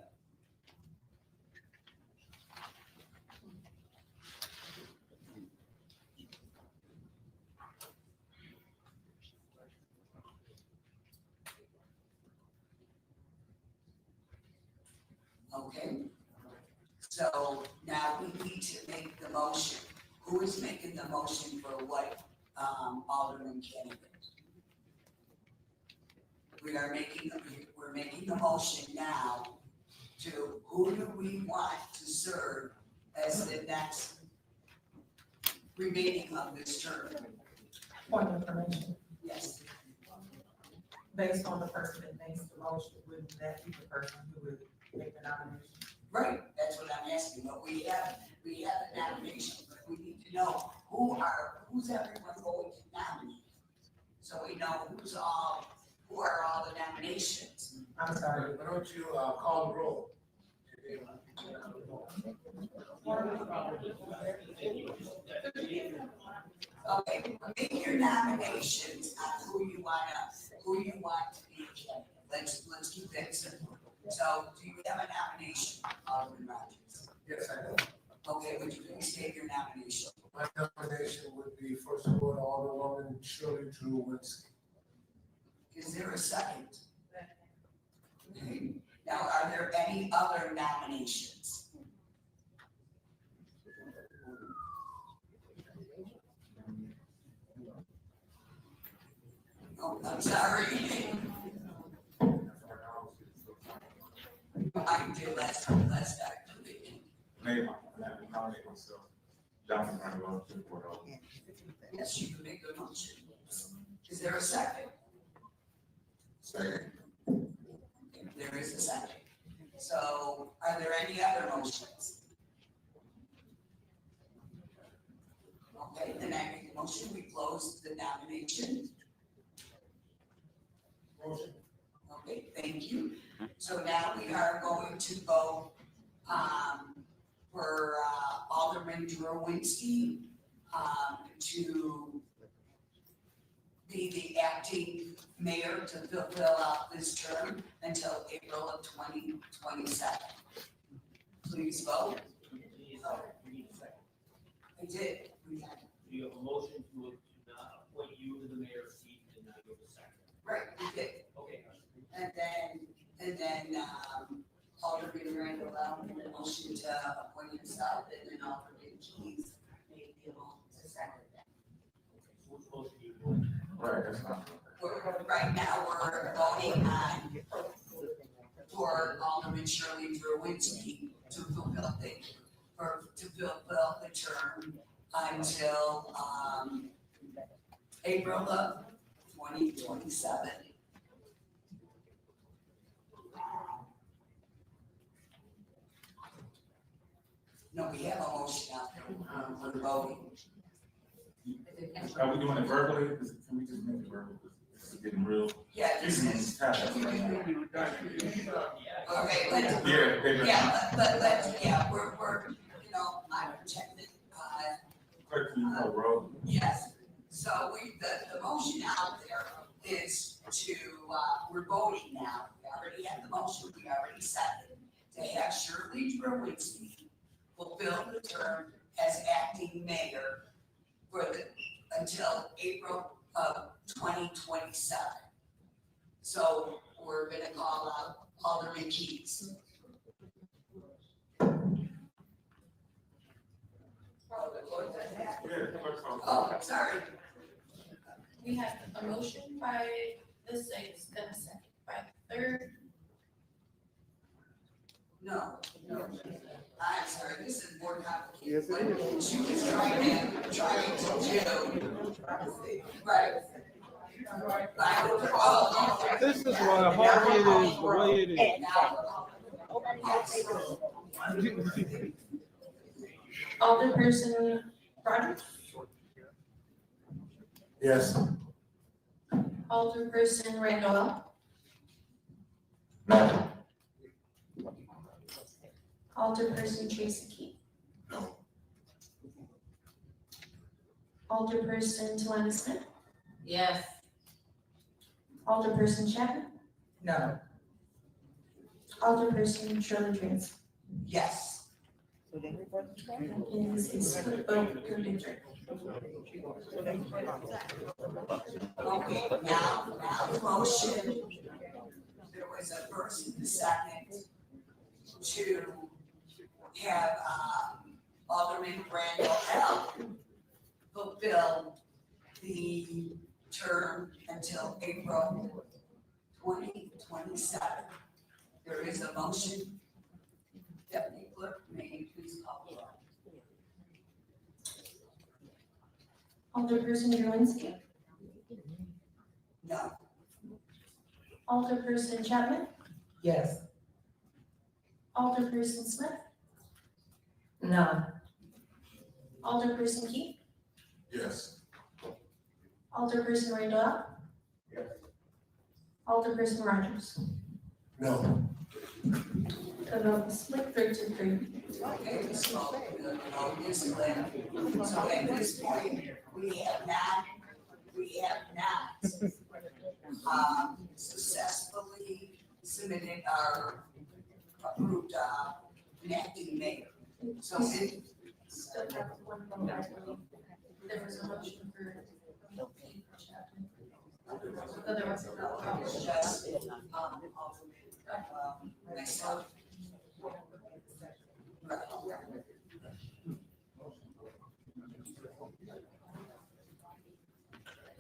Okay, so now we need to make the motion. Who is making the motion for what, alderman candidate? We're making a motion now to who do we want to serve as the next remaining of this term? Point of information, Yes, based on the person that makes the motion, would that be the person who would make the nomination? right, that's what I'm asking, but we have a nomination, but we need to know who's everyone going to nominate? So we know who are all the nominations. I'm sorry. Why don't you, call the roll? Okay, make your nominations on who you want to be a candidate. Let's keep that simple. So do you have a nomination, Alderman Rogers? Yes, I do. Okay, would you please state your nomination? My nomination would be first of all, Alderwoman Shirley Drew-Winsky. Is there a second? Okay. Now, are there any other nominations? Oh, I'm sorry. I did last time. Name, nominate myself. Jonathan Randall, Board of Alderman. Yes, you can make a motion. Is there a second? Second. There is a second. So are there any other motions? Okay, then I make a motion, we close the nomination. Motion. Okay, thank you. So now we are going to go, for Shirley Drowinski, to be the acting mayor to fill out this term until April of 2027. Please vote. I did. You have a motion to not appoint you to the mayor's seat and now you have a second. Right, we did. Okay. And then, Alderman Randall made a motion to appoint himself, and then Alderman Keys made the motion to second that. So which motion do you want? Right, that's not. Right now, we're voting on for Alderman Shirley Drowinski to fulfill the term until, April of 2027. No, we have a motion out there, we're voting. Are we doing it verbally? Can we just make it verbal? This is getting real. Yeah, this is. Okay, but, we're, I'm protected, Clerk, can you call roll? yes. So the motion out there is to, we're voting now, we already had the motion, we already said it, to have Shirley Drowinski fulfill the term as acting mayor until April of 2027. So we're gonna call out Alderman Keys. Oh, sorry. We have a motion by the sixth and a second by the third. No. I'm sorry, this is more complicated. Yes, it is. She was trying to do. Right. This is why Harvey is the way it is. Alderperson Rogers, Yes. Alderperson Randall, No. Alderperson Tracy Key. No. Alderperson Talani Smith, Yes. Alderperson Chapman, No. Alderperson Shirley Drins. Yes. That is a split vote per district. Okay, now the motion, there was a first and a second to have, Alderman Randall L. fulfill the term until April 2027. There is a motion. Deputy Clerk, may you please call the roll? Alderperson Drowinski, No. Alderperson Chapman, Yes. Alderperson Smith, No. Alderperson Key, Yes. Alderperson Randall, Yes. Alderperson Rogers. No. The vote is split 3-3. Okay, we spoke, this plan. So at this point, we have not successfully submitted our approved, acting mayor. So it, Still have one vote, I believe. There was a motion for Chapman. So there was a vote. just, myself.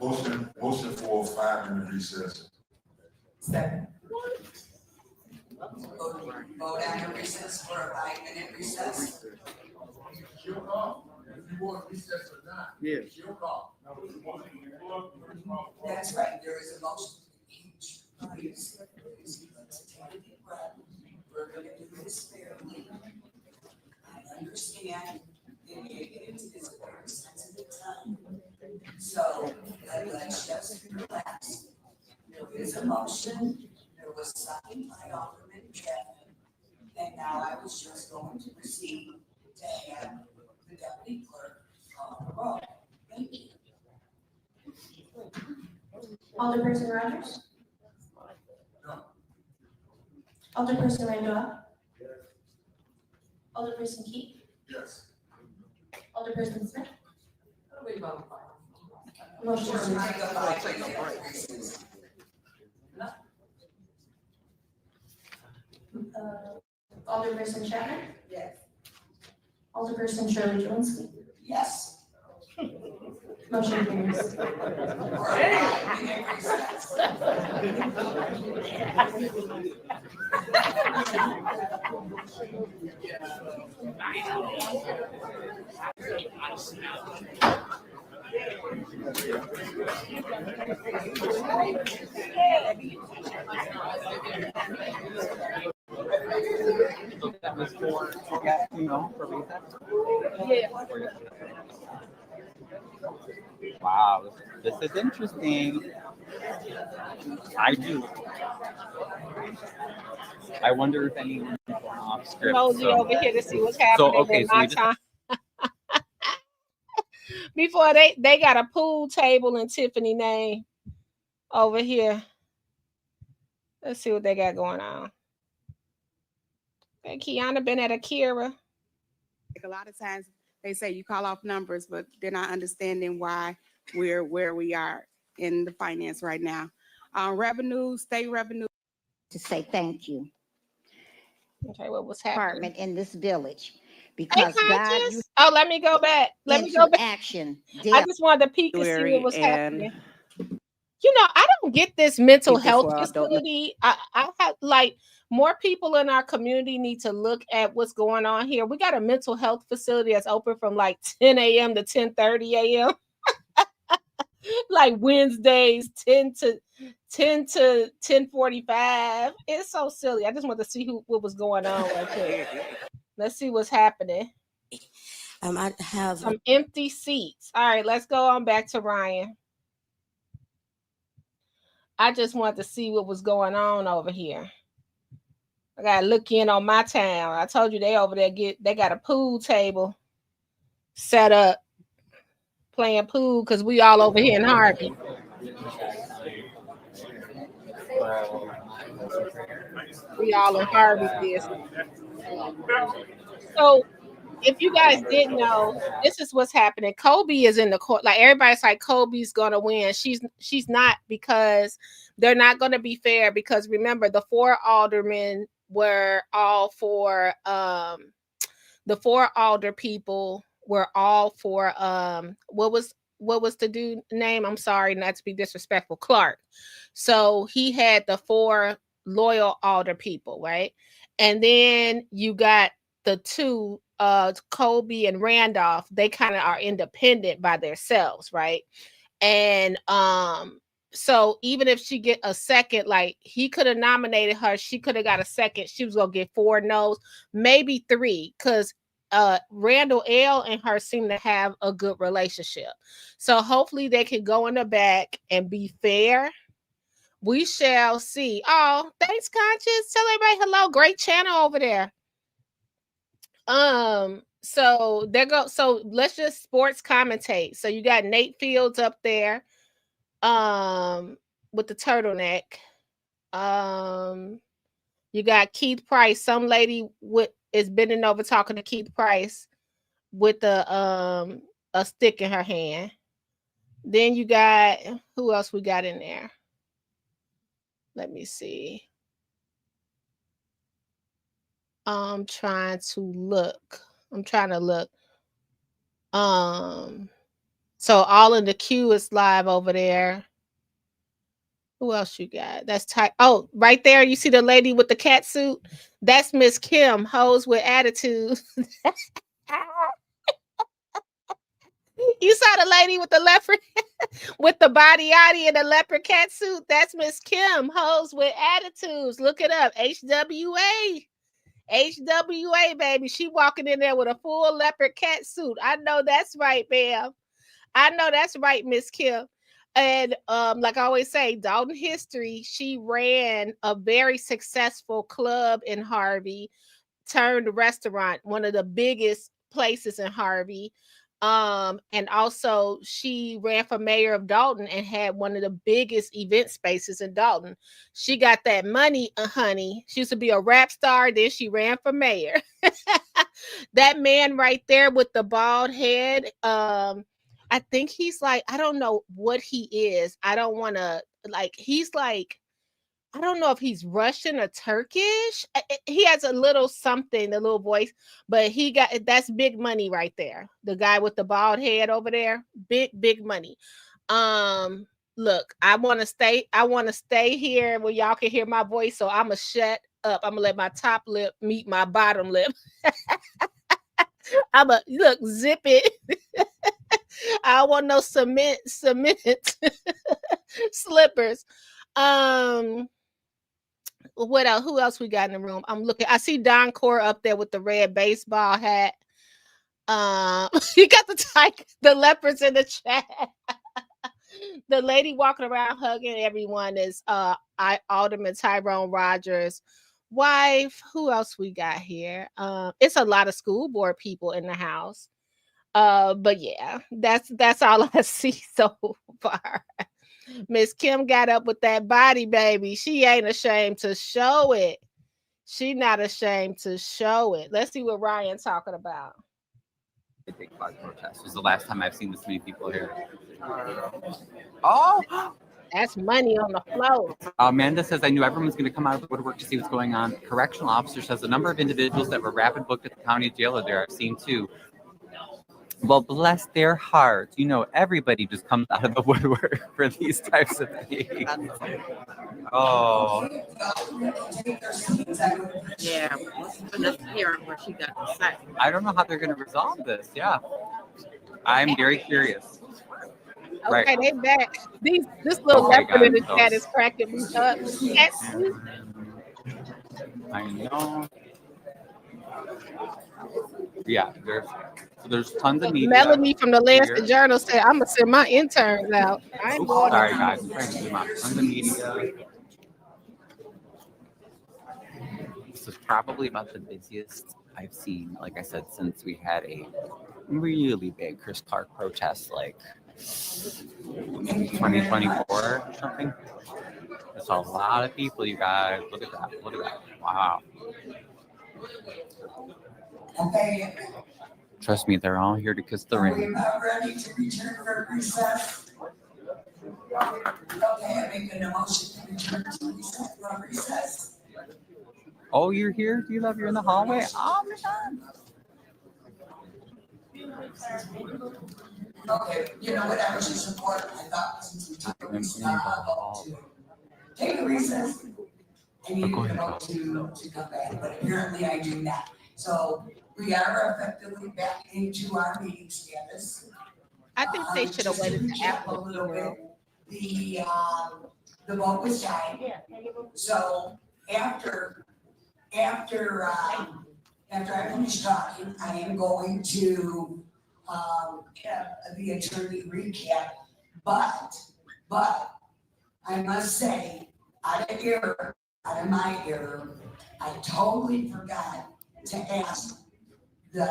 Motion for 5-minute recess. Second. Vote on the recess for a 5-minute recess. Your call, if you want recess or not. Yes. It's your call. That's right, there is a motion. Please, take a deep breath. We're gonna do this fairly. I understand it is a very sensitive time. So let's just relax. There is a motion, there was signed by Alderman Chapman, and now I was just going to proceed to have the deputy clerk call the roll. Thank you. Alderperson Rogers? No. Alderperson Randolph? Alderperson Keith? Yes. Alderperson Smith? What do we vote for? Motion Just carries. take a 5% increases. Alderperson Chapman? Yes. Alderperson Shirley Jones? Yes. Motion carries. Or a big increase, yes. So that was for, for recess? Yeah. Wow, this is interesting. I do. I wonder if anyone's off script. Nosy over here to see what's happening okay, with so my we just time. Before they got a pool table in Tiffany name over here. Let's see what they got going on. And Kiana been at Akira. Like a lot of times they say you call off numbers, but they're not understanding why we're where we are in the finance right now. Revenue, state revenue. To say thank you, Okay, what was happening? department in this village, Hey, because God, you Conscious. Oh, let me go back. Let me go into back. action. I just wanted to peek and see what was And happening. You know, I don't get this mental People health don't know. facility. I have like more people in our community need to look at what's going on here. We got a mental health facility that's open from like 10 a.m. to 10:30 a.m. like Wednesdays, 10 to 10:45. It's so silly. I just want to see what was going on right there. Let's see what's happening. I have Some empty seats. All right, let's go on back to Ryan. I just wanted to see what was going on over here. I gotta look in on my town. I told you they over there they got a pool table set up playing pool because we all over here in Harvey. We all in Harvey business. So if you guys didn't know, this is what's happening. Kobe is in the court. Like everybody's like Kobe's gonna win. She's not, because they're not gonna be fair. Because remember, the 4 aldermen were all for the 4 alder people were all for what was the dude name? I'm sorry not to be disrespectful. Clark. So he had the 4 loyal alder people, right? And then you got the 2 Kobe and Randolph. They kind of are independent by themselves, right? And so even if she get a second, like he could have nominated her, she could have got a second. She was gonna get 4 no's, maybe 3, because Randall L and her seem to have a good relationship. So hopefully they can go in the back and be fair. We shall see. Oh, thanks, Conscious. Tell everybody hello. Great channel over there. So there go. So let's just sports commentate. So you got Nate Fields up there, with the turtleneck. You got Keith Price. Some lady is bending over talking to Keith Price with a stick in her hand. Then you got, who else we got in there? Let me see. I'm trying to look. So all in the queue is live over there. Who else you got? That's tight. Oh, right there. You see the lady with the cat suit? That's Miss Kim, hoes with attitude. You saw the lady with the leopard, with the body yaddy and the leopard cat suit? That's Miss Kim, hoes with attitudes. Look it up. HWA. HWA, baby. She walking in there with a full leopard cat suit. I know that's right, ma'am. I know that's right, Miss Kim. And like I always say, Dalton history, she ran a very successful club in Harvey, turned restaurant, one of the biggest places in Harvey. And also she ran for mayor of Dalton and had one of the biggest event spaces in Dalton. She got that money, honey. She used to be a rap star, then she ran for mayor. That man right there with the bald head, I think he's like, I don't know what he is. I don't want to, like, he's like, I don't know if he's Russian or Turkish. He has a little something, a little voice, but that's big money right there. The guy with the bald head over there, big money. Um, Look, I want to stay here where y'all can hear my voice, so I'm gonna shut up. I'm gonna let my top lip meet my bottom lip. I'm a look, zip it. I don't want no cement slippers. Um, what else? Who else we got in the room? I'm looking. I see Don Core up there with the red baseball hat. You got the leopards in the chat. The lady walking around hugging everyone is Alderman Tyrone Rogers' wife. Who else we got here? It's a lot of school board people in the house. But yeah, that's all I see so far. Miss Kim got up with that body, baby. She ain't ashamed to show it. She not ashamed to show it. Let's see what Ryan's talking about. The big flag protest. This is the last time I've seen this many people here. Oh, that's money on the floor. Amanda says, I knew everyone's going to come out of the woodwork to see what's going on. Correctional officer says the number of individuals that were rapid booked at the county jail are there. I've seen too. Well, bless their hearts. You know, everybody just comes out of the woodwork for these types of things. Oh. Yeah, let's hear where she got the say. I don't know how they're going to resolve this. Yeah. I'm very curious. Okay, Right. they back. This little Okay, leopard in the guys, chat is cracking me up. I know. Yeah, there's tons of media. Melanie from the Lancet here. Journal said, "I'm gonna send my interns out." I ain't Oops, going. sorry, guys. I'm trying to zoom out. Tons of media. This is probably about the busiest I've seen, like I said, since we had a really big Chris Clark protest, like 2024 or something. There's a lot of people, you guys. Look at that. Look at that. Wow. Okay, Trust me, they're all here to kiss the are we ring. about ready to return for recess? Okay, I make an emotion to return to recess. Oh, you're here? Do you love you're in the hallway? Oh my God. Okay, you know what, I was just important, I thought since we took a recess, take a recess. I need to go to come back, but apparently I do not. So we are effectively back into our meeting status. I think they should have waited to after a little bit. The vote was tied. So after I finish talking, I am going to the attorney recap, but I must say, out of my error, I totally forgot to ask the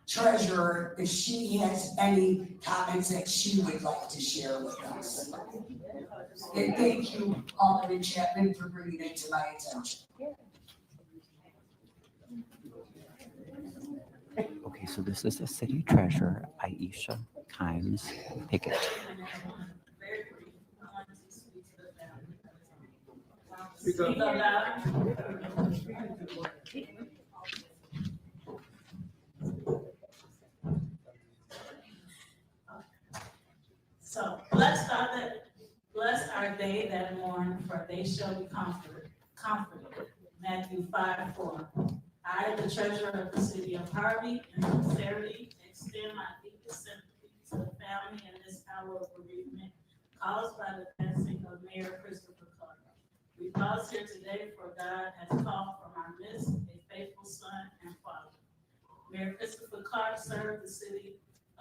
treasurer if she has any comments that she would like to share with us. And thank you, Alderman Chapman, for bringing it to my attention. Okay, so this is the city treasurer, Aisha Kimes Pickett. So blessed are they that mourn, for they shall be comforted. Matthew 5:4. I, the treasurer of the city of Harvey, in sincerity extend my deepest sympathy to the family in this hour of bereavement caused by the passing of Mayor Christopher Clark. We pause here today for God has called from our midst a faithful son and father. Mayor Christopher Clark served the city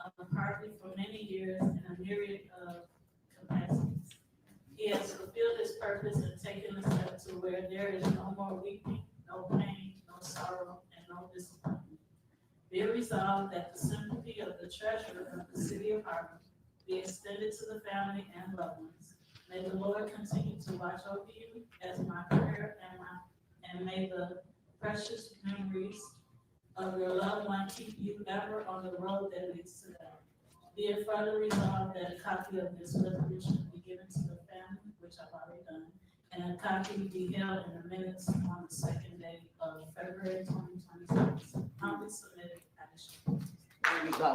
of Harvey for many years in a myriad of capacities. He has fulfilled his purpose and taken a step to where there is no more weeping, no pain, no sorrow, and no disappointment. Be it resolved that the sympathy of the treasurer of the city of Harvey be extended to the family and loved ones. May the Lord continue to watch over you as my prayer and may the precious memories of your loved one keep you ever on the road that leads to them. Be it further resolved that a copy of this resolution be given to the family, which I've already done, and a copy be held in the minutes on the second day of February 2026. Humbly submitted, Addison. There you go.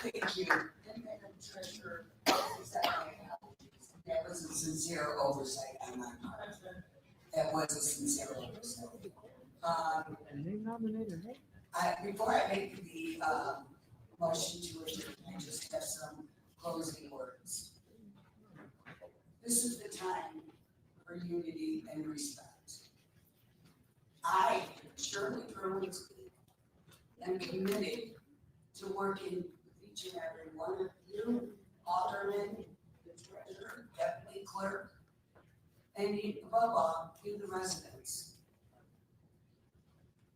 Thank you. And Madam Treasurer, that was a sincere oversight on my part. That was a sincere oversight. Before I make the motion to adjourn, I just have some closing words. This is the time for unity and respect. I, Shirley Berlinski, am committed to working with each and every one of you, aldermen, the treasurer, deputy clerk, and above all, you, the residents.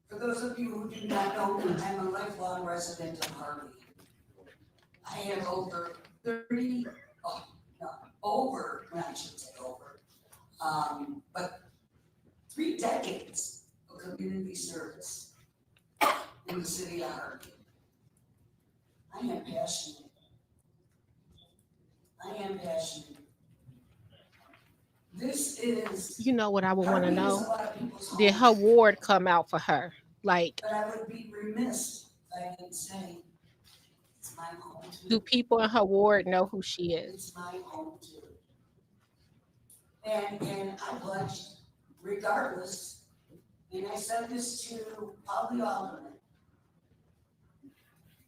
For those of you who do not know me, I'm a lifelong resident of Harvey. I have over 30, I should say over, but 3 decades of community service in the city of Harvey. I am passionate. This is. You know what I would want to Harvey is know? a lot of people's Did home. her ward come out for her? Like, But I would be remiss if I didn't say, it's my home too. do people in her ward know who she is? It's my home too. And I pledged, regardless, and I said this to all the aldermen,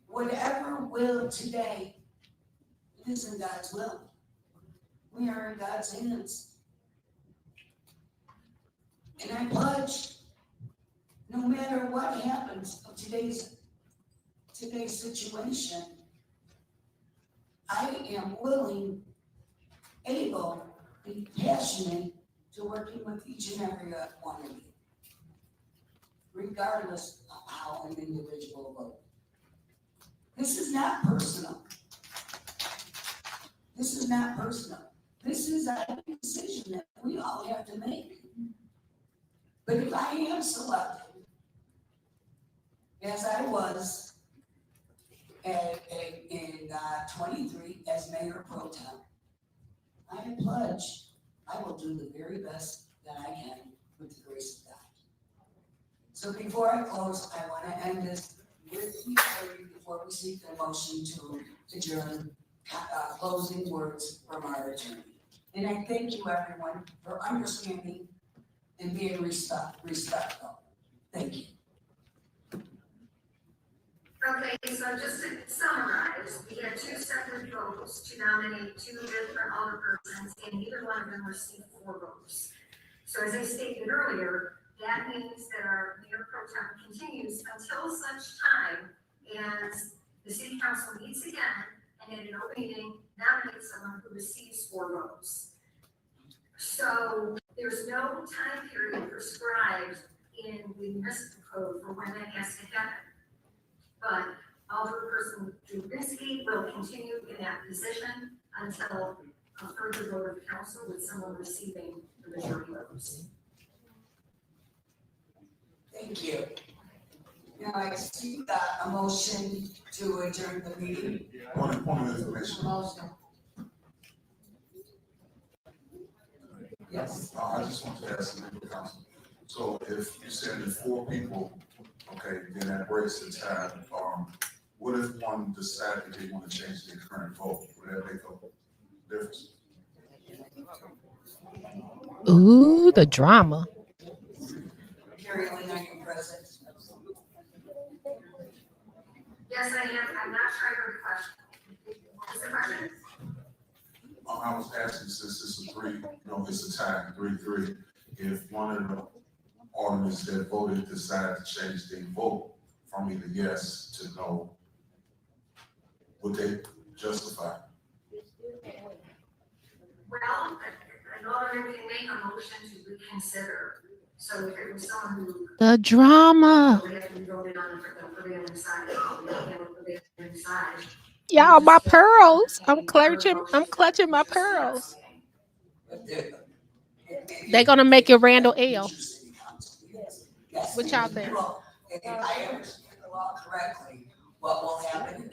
whatever will today, it is in God's will. We are in God's hands. And I pledge, no matter what happens of today's situation, I am willing, able, and passionate to working with each and every one of you, regardless of how an individual votes. This is not personal. This is not personal. This is a decision that we all have to make. But if I am selected, as I was in 23 as mayor pro tem, I pledge I will do the very best that I can with the grace of God. So before I close, I want to end this with before we seek the motion to adjourn, closing words from our attorney. And I thank you, everyone, for understanding and being respectful. Thank you. Okay, so just to summarize, we had 2 separate votes to nominate 2 different alderpersons, and neither one of them received 4 votes. So as I stated earlier, that means that our mayor pro tem continues until such time as the city council meets again and in an open meeting nominates someone who receives 4 votes. So there's no time period prescribed in the municipal code for when that has to happen. But Alderperson Dubinsky will continue in that position until a further vote of council with someone receiving the majority votes. Thank you. Now I seek a motion to adjourn the meeting. Point of information. Motion. Yes. I just want to ask the legal counsel. So if you said there's 4 people, okay, then that breaks the tie. What if one decided they want to change their current vote? Would that make a difference? Ooh, the drama. Carrie, are you present? Yes, I am. I'm not sure I heard the question. What's the question? I was asking, since it's a 3, it's a tie, 3-3. If one of the aldermen that voted decided to change their vote from either yes to no, would they justify? Well, an alderman can make a motion to reconsider So if it was someone who. The drama. They have to be voted on for the prevailing side, the prevailing side. Y'all, my pearls. I'm clutching my pearls. They're gonna make it Randall L. Yes. What y'all think? Well, if I understand the law correctly, what will happen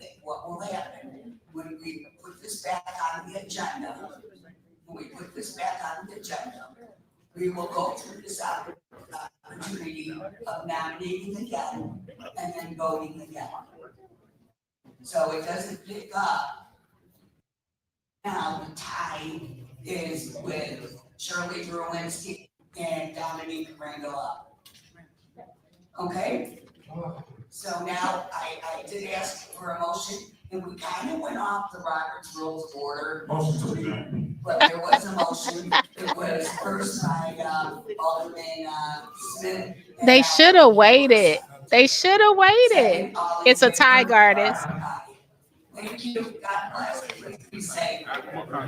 when we put this back on the agenda? When we put this back on the agenda, we will go through this opportunity of nominating again and then voting again. So it doesn't pick up. Now the tie is with Shirley Drewinski and Dominique Randall. Okay? So now I did ask for a motion, and we kind of went off the Robert's Rules of Order. Motion to adjourn. But there was a motion. It was first by Alderman Smith. They should have waited. They should have waited. It's a tie, Gardens. Thank you. God bless. Please be safe.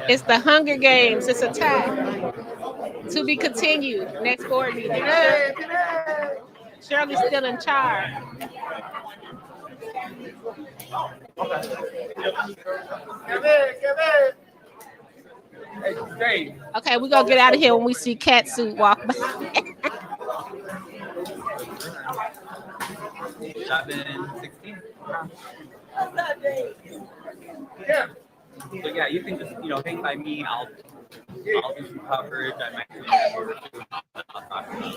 It's the Hunger Games. It's a tie. To be continued. Next board meeting. Shirley's still in charge. Okay, we're gonna get out of here when we see Cat Suit walk by. 7:16. So yeah, you can just hang by me. I'll do some coverage. I might do that or two. I'll talk to you.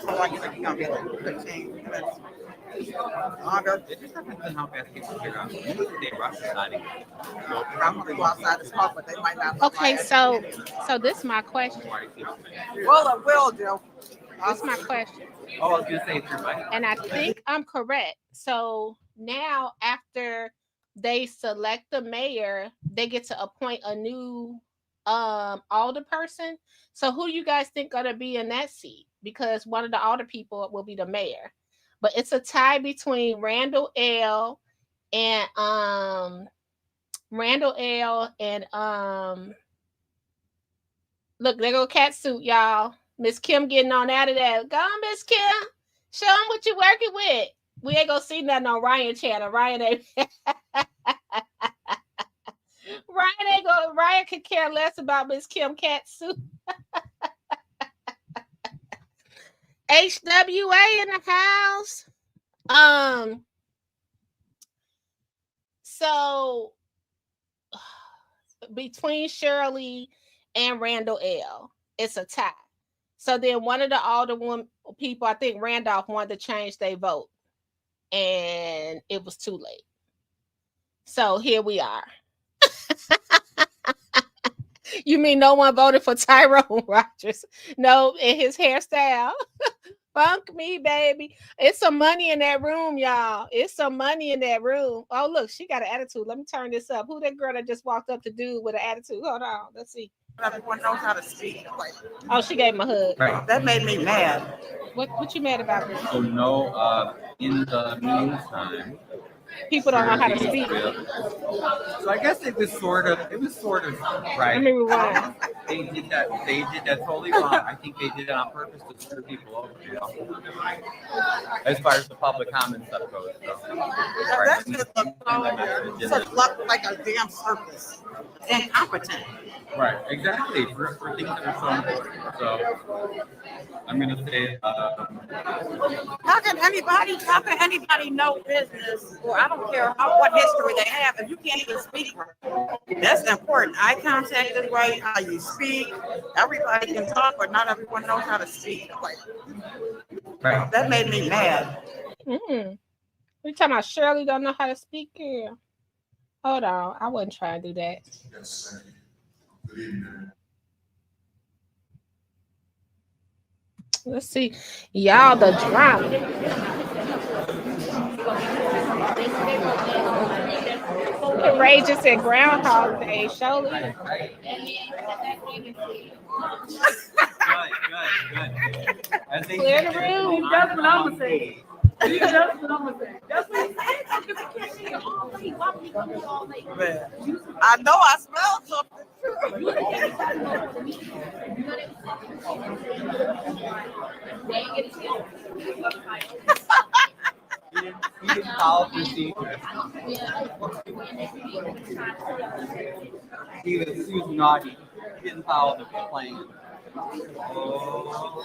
So long you think you're gonna be able to put change longer. It just depends on how fast people figure out. Usually they rush deciding. I'm gonna go outside to smoke, but they might not. Okay, so this is my question. Well, will do. That's my question. Oh, I was gonna say it's your bike. And I think I'm correct. So now after they select the mayor, they get to appoint a new alder person. So who do you guys think gonna be in that seat? Because one of the alder people will be the mayor. But it's a tie between Randall L and look, there go Cat Suit, y'all. Miss Kim getting on out of that. Go on, Miss Kim. Show them what you're working with. We ain't gonna see nothing on Ryan channel. Ryan ain't Ryan could care less about Miss Kim Cat Suit. HWA in the house. So between Shirley and Randall L, it's a tie. So then one of the alderwoman people, I think Randolph, wanted to change their vote, and it was too late. So here we are. You mean no one voted for Tyrone Rogers? No, in his hairstyle. Funk me, baby. It's some money in that room, y'all. It's some money in that room. Oh, look, she got an attitude. Let me turn this up. Who that girl that just walked up to dude with an attitude? Hold on. Let's see. Everyone knows how to speak. Like, oh, she gave him a hug. Right. That made me mad. What you mad about? So no, in the meantime, people don't know how to speak. So I guess it was sort of right. Let me rewind. They did that totally wrong. I think they did it on purpose to screw people over, as far as the public comment stuff goes. So. That just looked like a damn circus. Incompetent. Right, exactly, for things that are so important. So I'm gonna say How can anybody know business, or I don't care what history they have, if you can't even speak right? That's important. Eye contact is right, how you speak. Everybody can talk, but not everyone knows how to speak. Like, right. That made me mad. You talking about Shirley don't know how to speak here? Hold on, I wasn't trying to do that. Yes, thank you. Good evening. Let's see. Y'all, the drama. Courageous and Groundhog Day. Shirley. Good. Clear the room. That's what I'm saying. That's what I'm gonna say. That's what he said. Because he can't be here all late. Why would he come here all late? Man, I know I smell something. He didn't follow procedure. He was naughty. He didn't follow the plan. Oh,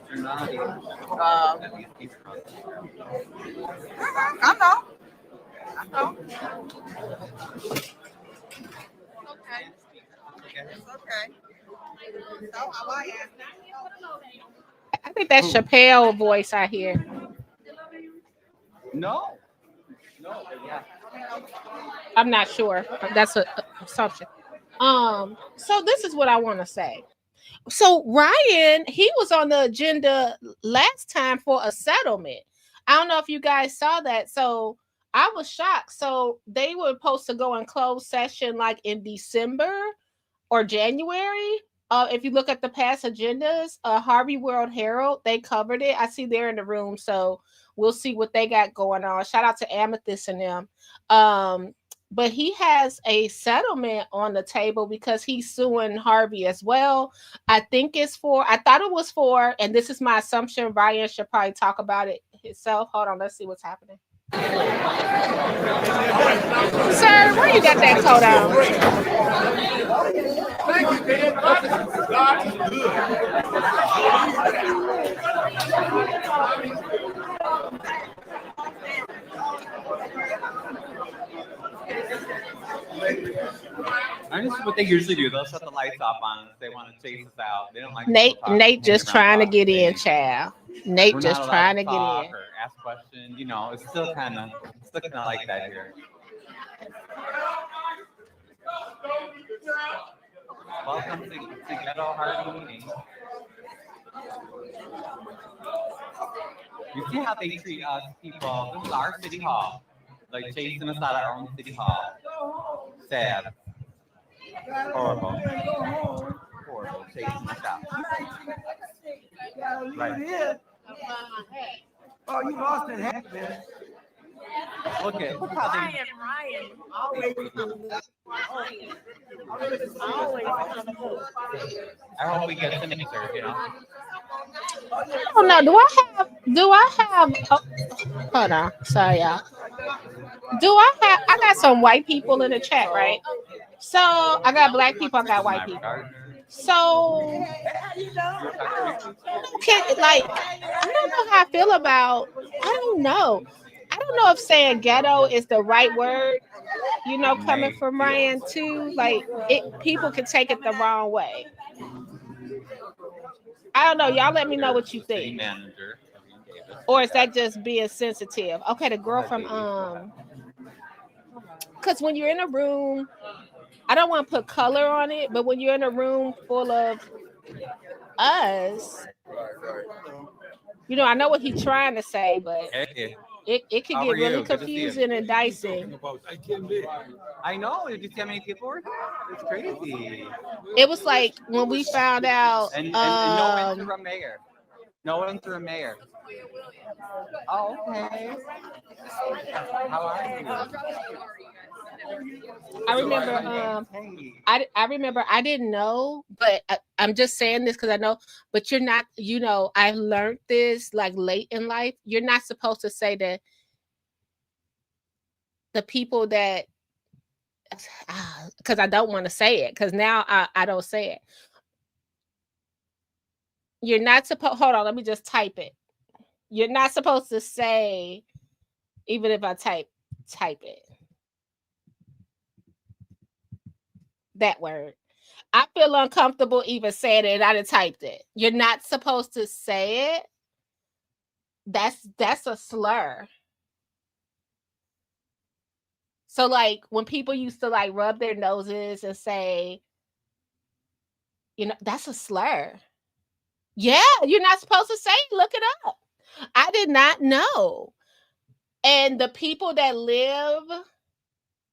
you're naughty. At least he's drunk. I know. I know. Okay. It's okay. So how I am. I think that's Chappelle voice I hear. No. No, but yeah. I'm not sure. That's an assumption. So this is what I want to say. So Ryan, he was on the agenda last time for a settlement. I don't know if you guys saw that. So I was shocked. So they were supposed to go in closed session like in December or January. If you look at the past agendas, Harvey World Herald, they covered it. I see they're in the room, so we'll see what they got going on. Shout out to Amethyst and them. But he has a settlement on the table because he's suing Harvey as well. I think it's for, I thought it was for, and this is my assumption, Ryan should probably talk about it himself. Hold on, let's see what's happening. Sir, where you got that coat on? Thank you, Dan. God is good. And this is what they usually do. They'll shut the lights off on us. They want to chase us out. They don't like Nate just trying to get in, child. Nate just trying to get in. Or ask questions. You know, it's still kind of like that here. Welcome to Ghetto Harvey meeting. You see how they treat us people. This is our city hall. Like chasing us out of our own city hall. Sad. Horrible. Horrible. Chasing us out. Right. Oh, you lost that hat, man. Look how they. Ryan, always. I hope we get some answers, you know. I don't know. Do I have, oh, hold on. Sorry, y'all. I got some white people in the chat, right? So I got black people, I got white people. So okay, like I don't know how I feel about, I don't know if saying ghetto is the right word, you know, coming from Ryan too. Like people can take it the wrong way. I don't know. Y'all let me know what you think. Or is that just being sensitive? Okay, the girl from because when you're in a room, I don't want to put color on it, but when you're in a room full of us, you know, I know what he's trying to say, but it could get really confusing and dicey. I know. Did you see how many people were here? It's crazy. It was like when we found out. And no one threw a mayor. No one threw a mayor. Oh, okay. How are you? I remember. I remember. I didn't know, but I'm just saying this because I know. But you're not. You know, I learned this like late in life. You're not supposed to say that the people that, because I don't want to say it. Because now I don't say it. You're not supposed. Hold on. Let me just type it. You're not supposed to say, even if I type it. That word. I feel uncomfortable even saying it, and I done typed it. You're not supposed to say it. That's a slur. So like when people used to like rub their noses and say, you know, that's a slur. Yeah, you're not supposed to say it. Look it up. I did not know. And the people that live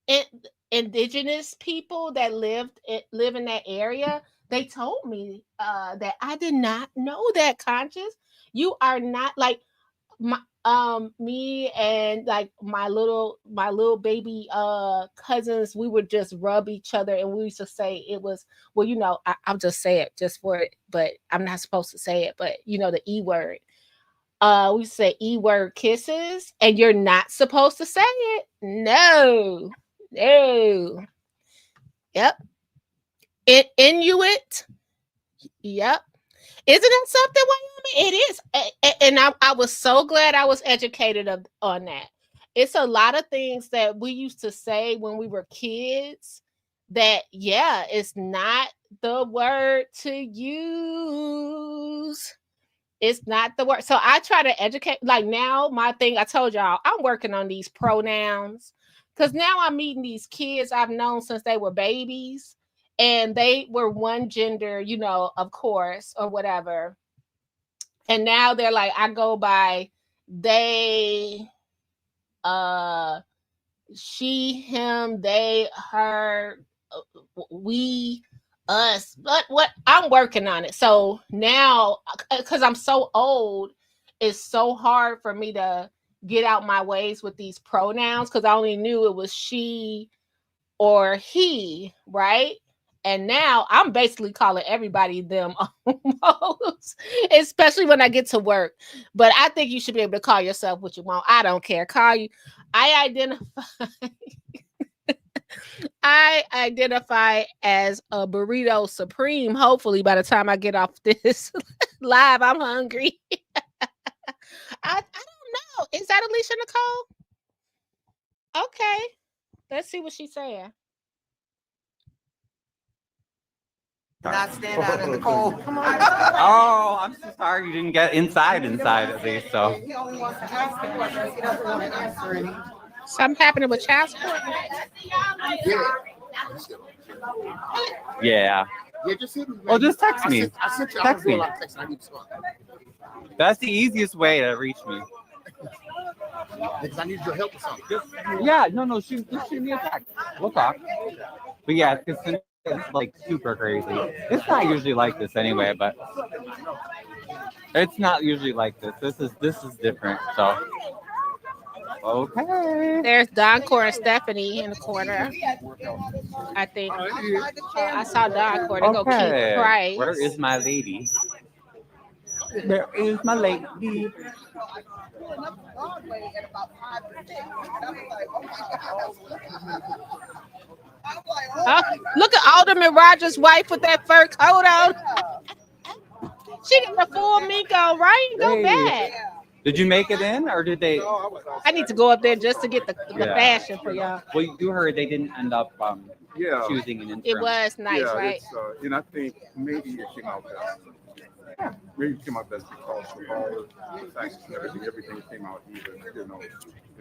in indigenous people that live in that area, they told me that I did not know that. Conscious, you are not like Me and like my little baby cousins, we would just rub each other, and we used to say it was, well, I'll just say it just for it, but I'm not supposed to say it, but the E word. We say E word kisses, and you're not supposed to say it. No. Yep. Inuit. Yep. Isn't that something, Wyoming? It is. And I was so glad I was educated on that. It's a lot of things that we used to say when we were kids that, yeah, it's not the word to use. It's not the word. So I try to educate. Like now, my thing, I told y'all, I'm working on these pronouns because now I'm meeting these kids I've known since they were babies. And they were one gender, of course, or whatever. And now they're like, I go by they, she, him, they, her, we, us. But what I'm working on it. So now, because I'm so old, it's so hard for me to get out my ways with these pronouns because I only knew it was she or he, right? And now I'm basically calling everybody them almost, especially when I get to work. But I think you should be able to call yourself what you want. I don't care. Call you. I identify as a burrito supreme. Hopefully by the time I get off this live, I'm hungry. I don't know. Is that Alicia Nicole? Okay. Let's see what she's saying. Not stand out in the cold. Oh, I'm so sorry you didn't get inside at least. So He only wants to ask the questions. He doesn't want to answer any. Something happening with child support? yeah. Yeah, just hit me. Well, just text me. I sent you Text me. text. I need to talk. That's the easiest way to reach me. Because I need your help with something. Yeah, no, just shoot me a text. We'll talk. But yeah, because it's like super crazy. It's not usually like this anyway, but it's not usually like this. This is different. So okay. There's Doncor and Stephanie in the corner. I think I saw Doncor. They go keep Price. Where is my lady? There is my lady. Oh, look at Alderman Rogers' wife with that fur coat on. She got the full Miko, right? Go back. Did you make it in, or did they? I need to go up there just to get the fashion for y'all. Well, you heard they didn't end up choosing an interim. It was nice, right? It's, and I think maybe it came out best. Maybe it came out best because of all the facts and everything came out even,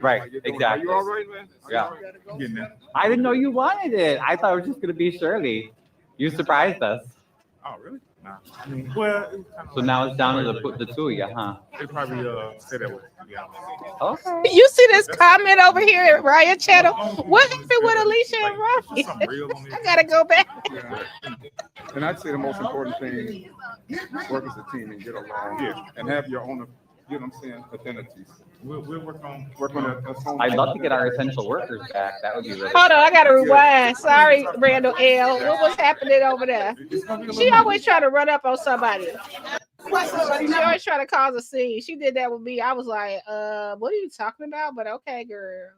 Right, exactly. Are you all right, man? Yeah. Getting there. I didn't know you wanted it. I thought it was just gonna be Shirley. You surprised us. Oh, really? Nah. Well, so now it's down to the two of you, huh? They probably say that way. Yeah. Okay. You see this comment over here at Ryan Channel? What happened with Alicia and Robbie? I gotta go back. Yeah. And I'd say the most important thing, work as a team and get along, and have your own, you know what I'm saying, identities. We'll work on that. I'd love to get our essential workers back. That would be really. Hold on, I gotta rewind. Sorry, Randall L. What was happening over there? She always try to run up on somebody. She always try to cause a scene. She did that with me. I was like, what are you talking about? But okay, girl.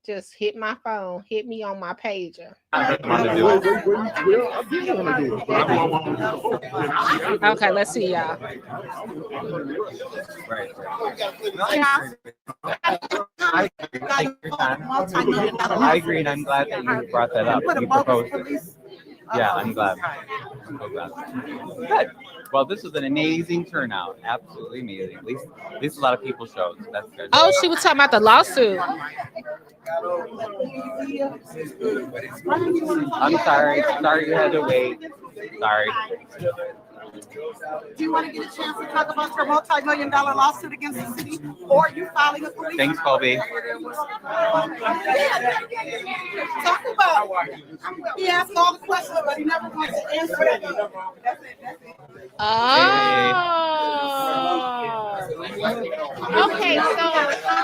Just hit my phone. Hit me on my pager. Okay, let's see y'all. Right. I agree, and I'm glad that you brought that up. You proposed it. Yeah, I'm glad. I'm so glad. Good. Well, this was an amazing turnout. Absolutely amazing. At least a lot of people showed. So that's good. Oh, she was talking about the lawsuit. I'm sorry. Sorry you had to wait. Sorry. Do you want to get a chance to talk about your multi-million-dollar lawsuit against the city, or you filing a police? Thanks, Colby. Talk about. He asked all the questions, but he never wants to answer it. That's it. Oh. Okay, so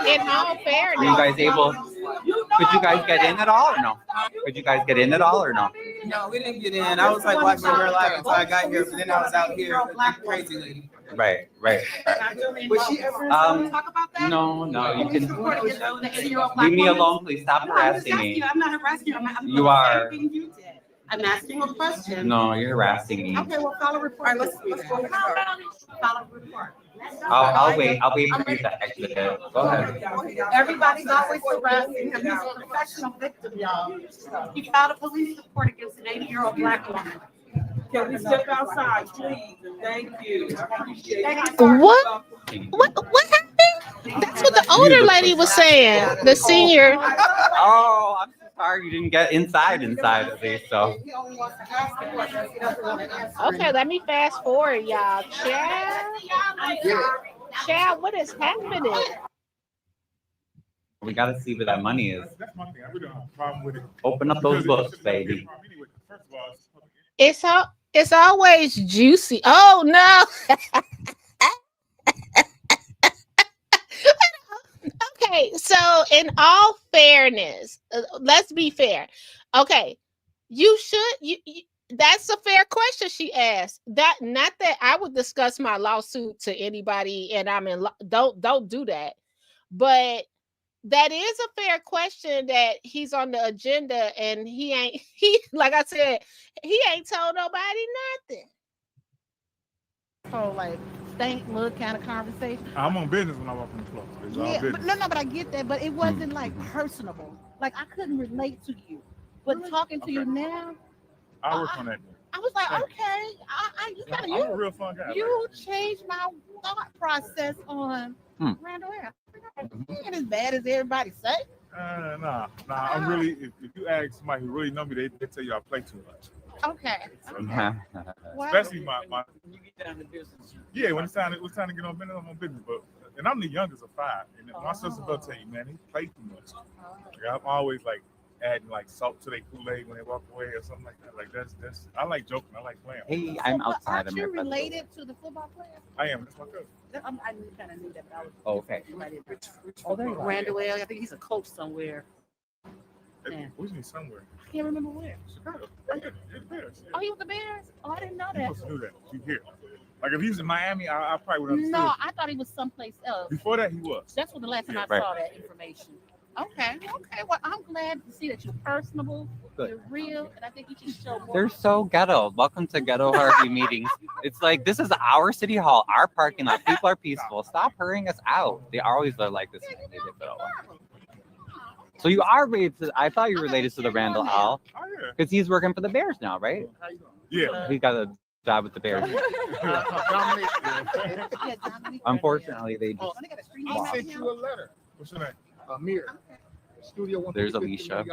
in all Are fairness, you guys able? Could you guys get in at all or no? Could you guys get in at all or no? No, we didn't get in. I was like watching her live until I got here, but then I was out here with the crazy lady. Right. Was she ever talk about that? No, you can The 80-year-old leave me alone, please. Stop harassing me. I'm not harassing you. I'm You are. saying you did. I'm asking a question. No, you're harassing me. Okay, well, follow report. All right, let's go ahead. Follow report. I'll wait for you to exit. Go ahead. Everybody's always harassing him. He's a professional victim, y'all. He filed a police report against an 80-year-old black woman. Can we step outside, please? Thank you. what? What happened? That's what the older lady was saying. The senior. Oh, I'm so sorry you didn't get inside at least. So Okay, let me fast forward, y'all. Chad, what is happening? we gotta see where that money is. That's my thing. I really don't have a problem with it. Open up those books, baby. First of all, It's always juicy. Oh no. Okay, so in all fairness, let's be fair. Okay, you that's a fair question she asked. That not that I would discuss my lawsuit to anybody and I'm in don't do that. But that is a fair question that he's on the agenda and he like I said, he ain't told nobody nothing. So like stank look kind of conversation. I'm on business when I walk on the floor. It's all Yeah, business. but I get that, but it wasn't like personable. Like I couldn't relate to you, but talking to you now, I work on that. I was like, okay, you I'm a real fun guy. You changed my thought process on Randall Air. He ain't as bad as everybody say. Nah. I'm really. If you ask somebody who really know me, they tell you I play too much. Okay. Especially my. You get down to business. Yeah, when it's time to get on business, I'm on business. But and I'm the youngest of 5. And my sister will tell you, man, he play too much. Like, I'm always like adding like salt to their Kool-Aid when they walk away or something like that. Like that's. I like joking. I like playing. Hey, I'm outside. Aren't you related to the football player? I am. That's my cousin. I kind of knew that, but I was. Okay. Oh, there you go. Randall, I think he's a coach somewhere. Who's he somewhere? I can't remember where. Chicago. Oh, he was the Bears? Oh, I didn't know You're that. supposed to do that. You here? Like if he was in Miami, I probably would understand. No, I thought he was someplace else. Before that, he was. That's when the last time I saw that information. Okay. Well, I'm glad to see that you're personable, Good. you're real, and I think you should show more. They're so ghetto. Welcome to Ghetto Harvey meetings. It's like this is our city hall, our parking lot. People are peaceful. Stop hurrying us out. They always are like this. So you are related to, I thought you were related to the Randall Owl. Because he's working for the Bears now, right? Yeah. He got a job with the Bears. Unfortunately, they just I sent you a letter. What's your name? Amir. Studio There's Alicia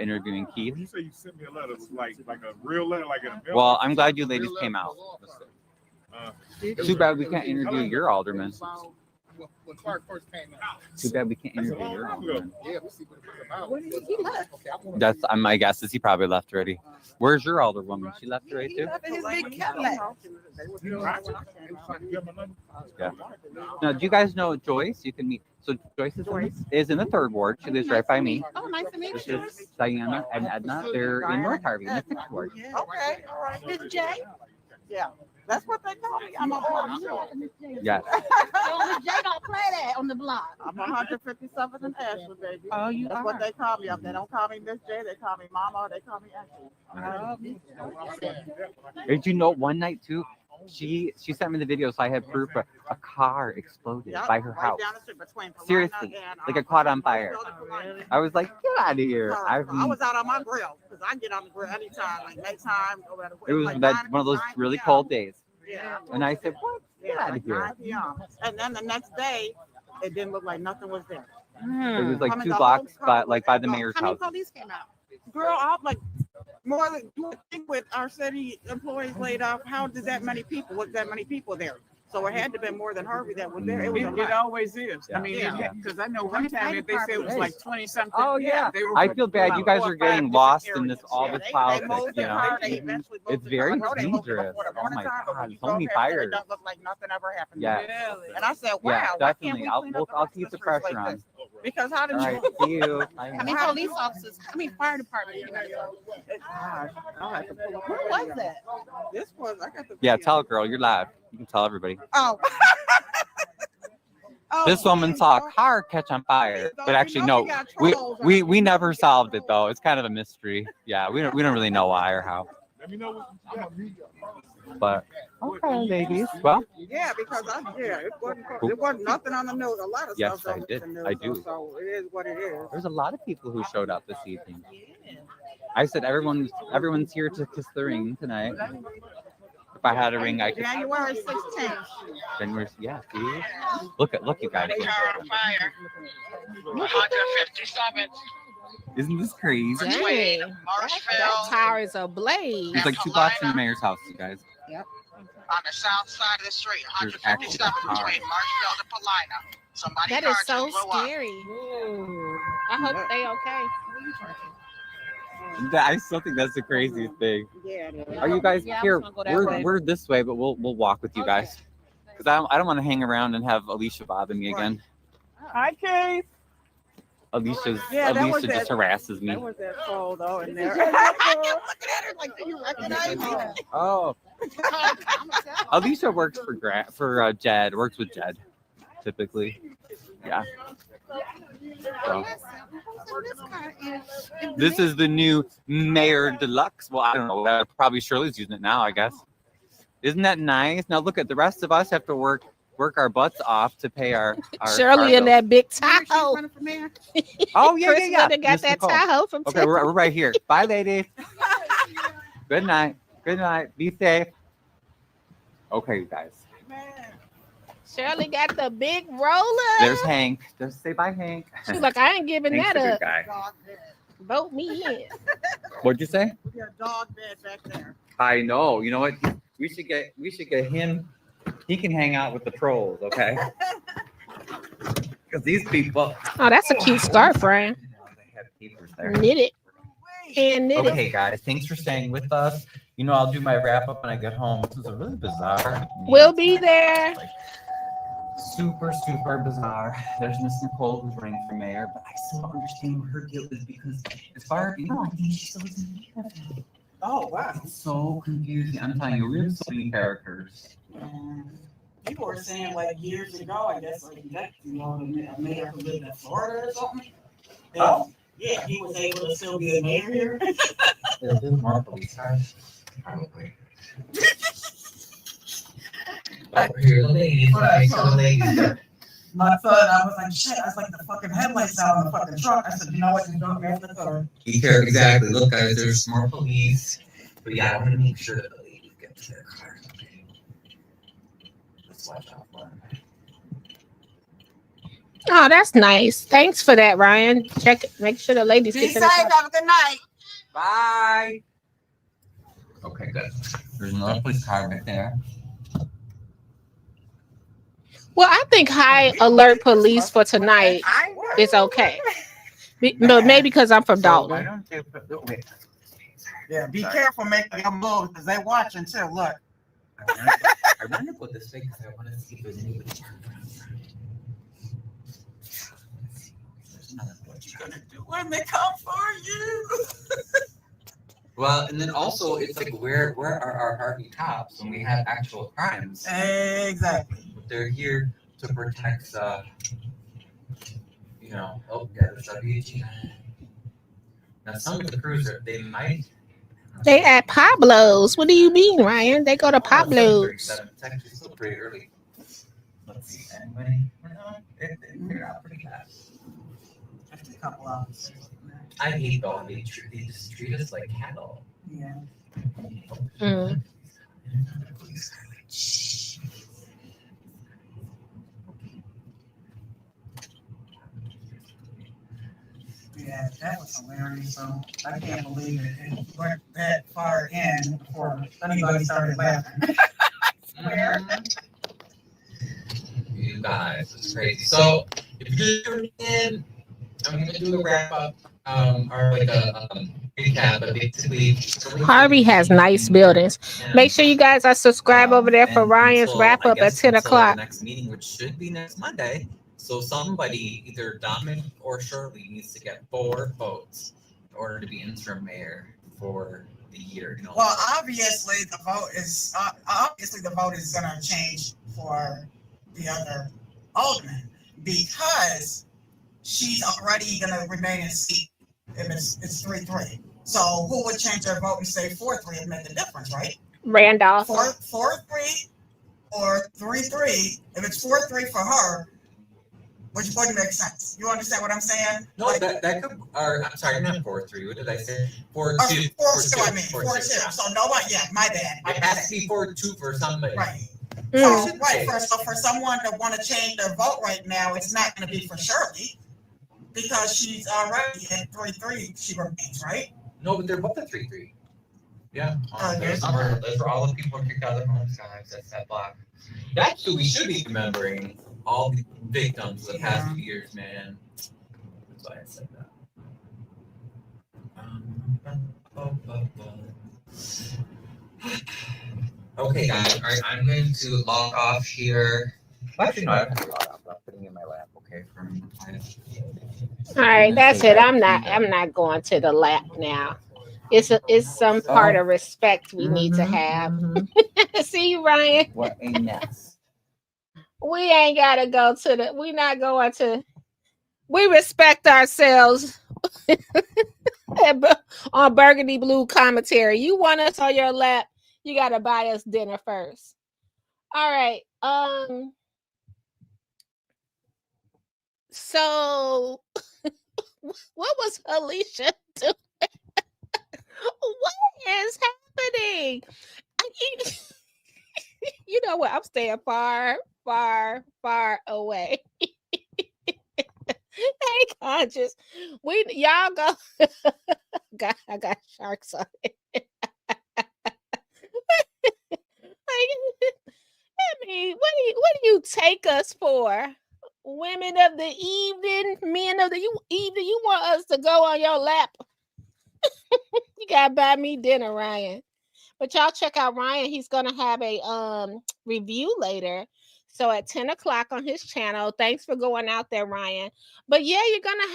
interviewing Keith. You say you sent me a letter, like a real letter, like an email? Well, I'm glad you ladies came out. Too bad we can't interview your alderman. When Clark first came out. Too bad we can't interview your alderman. Yeah, we see what it was about. That's my guess is he probably left already. Where's your alderwoman? She left already too? His big Cadillac. Yeah. Now, do you guys know Joyce? You can meet. So Joyce is in the 3rd ward. She lives right by me. Oh, nice to meet This you. is Diana and Edna. They're in North Harvey, in the 6th ward. Okay, all right. Miss J? Yeah. That's what they call me. I'm a block. Yes. Miss J don't play that on the block. I'm 157th and Ashland, baby. Oh, you That's what they call me. They don't call me Miss J. They call me Mama. They call me Ashley. Did you know one night too? She sent me the video, so I had proof. A car exploded by her house. Seriously, like it caught on fire. I was like, get out of here! I was out on my grill because I get on the grill anytime, like nighttime, no matter what. It was like that one of those really cold days. Yeah. And I said, what? Get out of here! 9 p.m. And then the next day, it didn't look like nothing was there. It was like 2 blocks, by the mayor's How many house. police came out? Girl, I'm like more than you would think with our city employees laid off. How did that many people? Was that many people there? So it had to be more than Harvey that was there. It was a It lot. always is. Yeah. I mean, Yeah. because I know one time they said it was like 20 something. Oh yeah, They were I from feel bad. You about guys 4 are or 5 getting different lost in areas. this all Yeah, this they politics. moved You their know, car. They eventually moved it's the very car. I know they moved it dangerous. before the Oh morning my time, but when God, you so go many past there, it fires. don't look like nothing ever happened. Yeah. Really? And I said, wow, Yeah, why can't definitely. we I'll clean up the I'll rest keep of the the streets pressure like on. this? Because how did All you? right, see you. I mean, police officers, I mean, fire department. You know, Gosh, I'll have to pull up. who was that? This was, I got the. Yeah, video. tell a girl you're live. You can tell everybody. Oh. Oh, This woman please, saw a don't- car catch on fire, don't but you actually know no, we got we trolls out we there. we never solved it though. It's kind of a mystery. Yeah, we don't really know why or how. Let me know what you got. But okay, ladies. Well, Yeah, because it wasn't nothing on the news. A lot of yes, stuff I on did. the news. I do. So it is what it is. There's a lot of people who showed up this evening. I said everyone's here to kiss the ring tonight. If I had a ring, I could. January 16th. January, yeah. See? Look you guys. Fire. 157. Isn't this crazy? Dang, that tower is ablaze. It's like 2 blocks from the mayor's house, you guys. Yep. On the south side of the street, There's actually a 157 car. between Marshfield and Paulina. Somebody That car is just so blew up. scary. I hope they okay. I still think that's the craziest thing. Yeah, it is. Are you guys Yeah, I was here? gonna go that way. We're this way, but we'll walk with you guys. Because I don't want to hang around and have Alicia bother me again. Hi, Keith. Alicia Yeah, that was just that- harasses me. That was that troll though in there. I kept looking at her like, do you recognize me? Oh, Alicia works for Jed. Works with Jed, typically. Yeah. So, this is the new Mayor Deluxe. Well, I don't know. Probably Shirley's using it now, I guess. Isn't that nice? Now look at the rest of us have to work our butts off to pay our Shirley in car that big She's Tahoe. running for mayor. bills. Oh yeah, Chris yeah, yeah. would've got Miss that Nicole. Tahoe from Okay, we're right here. Bye, ladies. Good night. Good night. Be safe. Okay, you guys. Shirley got the big roller. There's Hank. Just say bye, Hank. She's like, I ain't giving Hank's that a good up. guy. Vote me in. What'd you say? Your dog bed back there. I know. You know what? We should get him. He can hang out with the trolls, okay? Because these people. Oh, that's a cute scarf, Brian. They have papers there. Knit it. Hand knit Okay, it. guys. Thanks for staying with us. You know, I'll do my wrap up when I get home. This is a really bizarre. We'll be there. Super bizarre. There's Miss Nicole who's running for mayor, but I still don't understand what her deal is because as far as I think she still isn't mayor. Oh, wow. It's so confusing. I'm telling you, we have so many characters. People were saying like years ago, I guess, like that, you know, a mayor who lived in Florida or something. Oh. Yeah, he was able to still be a mayor here. There's more police cars. Probably. Here, the ladies. Right, so the ladies. My son, I was like, shit, I was like the fucking headlights out on the fucking truck. I said, you know what, just don't grab the car. Be careful, exactly. Look, guys, there's more police. But yeah, I want to make sure that the ladies get to their cars. Okay. Let's watch out for them. Oh, that's nice. Thanks for that, Ryan. Check it. Make sure the ladies Be get safe, to the car. have a good night. Bye. Okay, good. There's another police car right there. Well, I think high alert police for tonight is okay. But maybe because I'm from Dalton. Yeah, be careful making your moves because they watching too. Look. I want to go this way because I want to see if there's anybody. What you gonna do when they come for you? Well, and then also it's like where are our Harvey cops when we have actual crimes? Exactly. They're here to protect you know, oh yeah, there's WG. Now some of the crews they might They at Pablo's. What do you mean, Ryan? They go to Pablo's. It's actually still pretty early. Let's see, anybody? No, they figured out pretty fast. Just a couple hours. I hate though, they just treat us like cattle. Yeah. Mm. Yeah, that was hilarious. So I can't believe it went that far in before anybody started laughing. I swear. guys. It's crazy. So if you're just tuning in, I'm gonna do a wrap up, or like a recap, but basically Harvey has nice buildings. Make sure you guys are subscribed over there for and Ryan's until, wrap I up at guess, 10 until the o'clock. next meeting, which should be next Monday. So somebody, either Dominic or Shirley, needs to get 4 votes in order to be interim mayor for the year. You know, Well, obviously the vote is gonna change for the other alderman because she's already gonna remain in seat if it's 3-3. So who would change their vote and say 4-3 and make a difference, right? Randolph. 4-3 or 3-3. If it's 4-3 for her, which wouldn't make sense. You understand what I'm saying? no, Like, that could, or I'm sorry, not 4-3. What did I say? 4-2. 4-2, I mean, 4-2. Yeah. So nobody, yeah, my bad. It has to be 4-2 for somebody. Right. Mm. So, right, for someone to want to change their vote right now, it's not going to be for Shirley because she's already at 3-3. She remains, right? No, but they're both at 3-3. Yeah. Okay. Those are all the people who kicked out of their homes, guys. That's that block. Actually, we should be remembering all the victims of the past few years, man. That's why I said that. Okay, guys. All right, I'm going to log off here. Actually, no, I don't have to log off. I'm putting it in my lap. Okay, from All right, that's it. I'm not going to the lap now. It's some part of respect we need to have. See you, Ryan. What a mess. We ain't gotta go to the. We not going to. We respect ourselves on Burgundy Blue Commentary. You want us on your lap? You gotta buy us dinner first. All right. So, what was Alicia doing? What is happening? You know what? I'm staying far, far, far away. Hey, conscious. Y'all go. I got sharks on it. I mean, what do you take us for? Women of the evening, men of the evening. You want us to go on your lap? You gotta buy me dinner, Ryan. But y'all check out Ryan. He's gonna have a review later. So at 10 o'clock on his channel. Thanks for going out there, Ryan. But yeah, you're gonna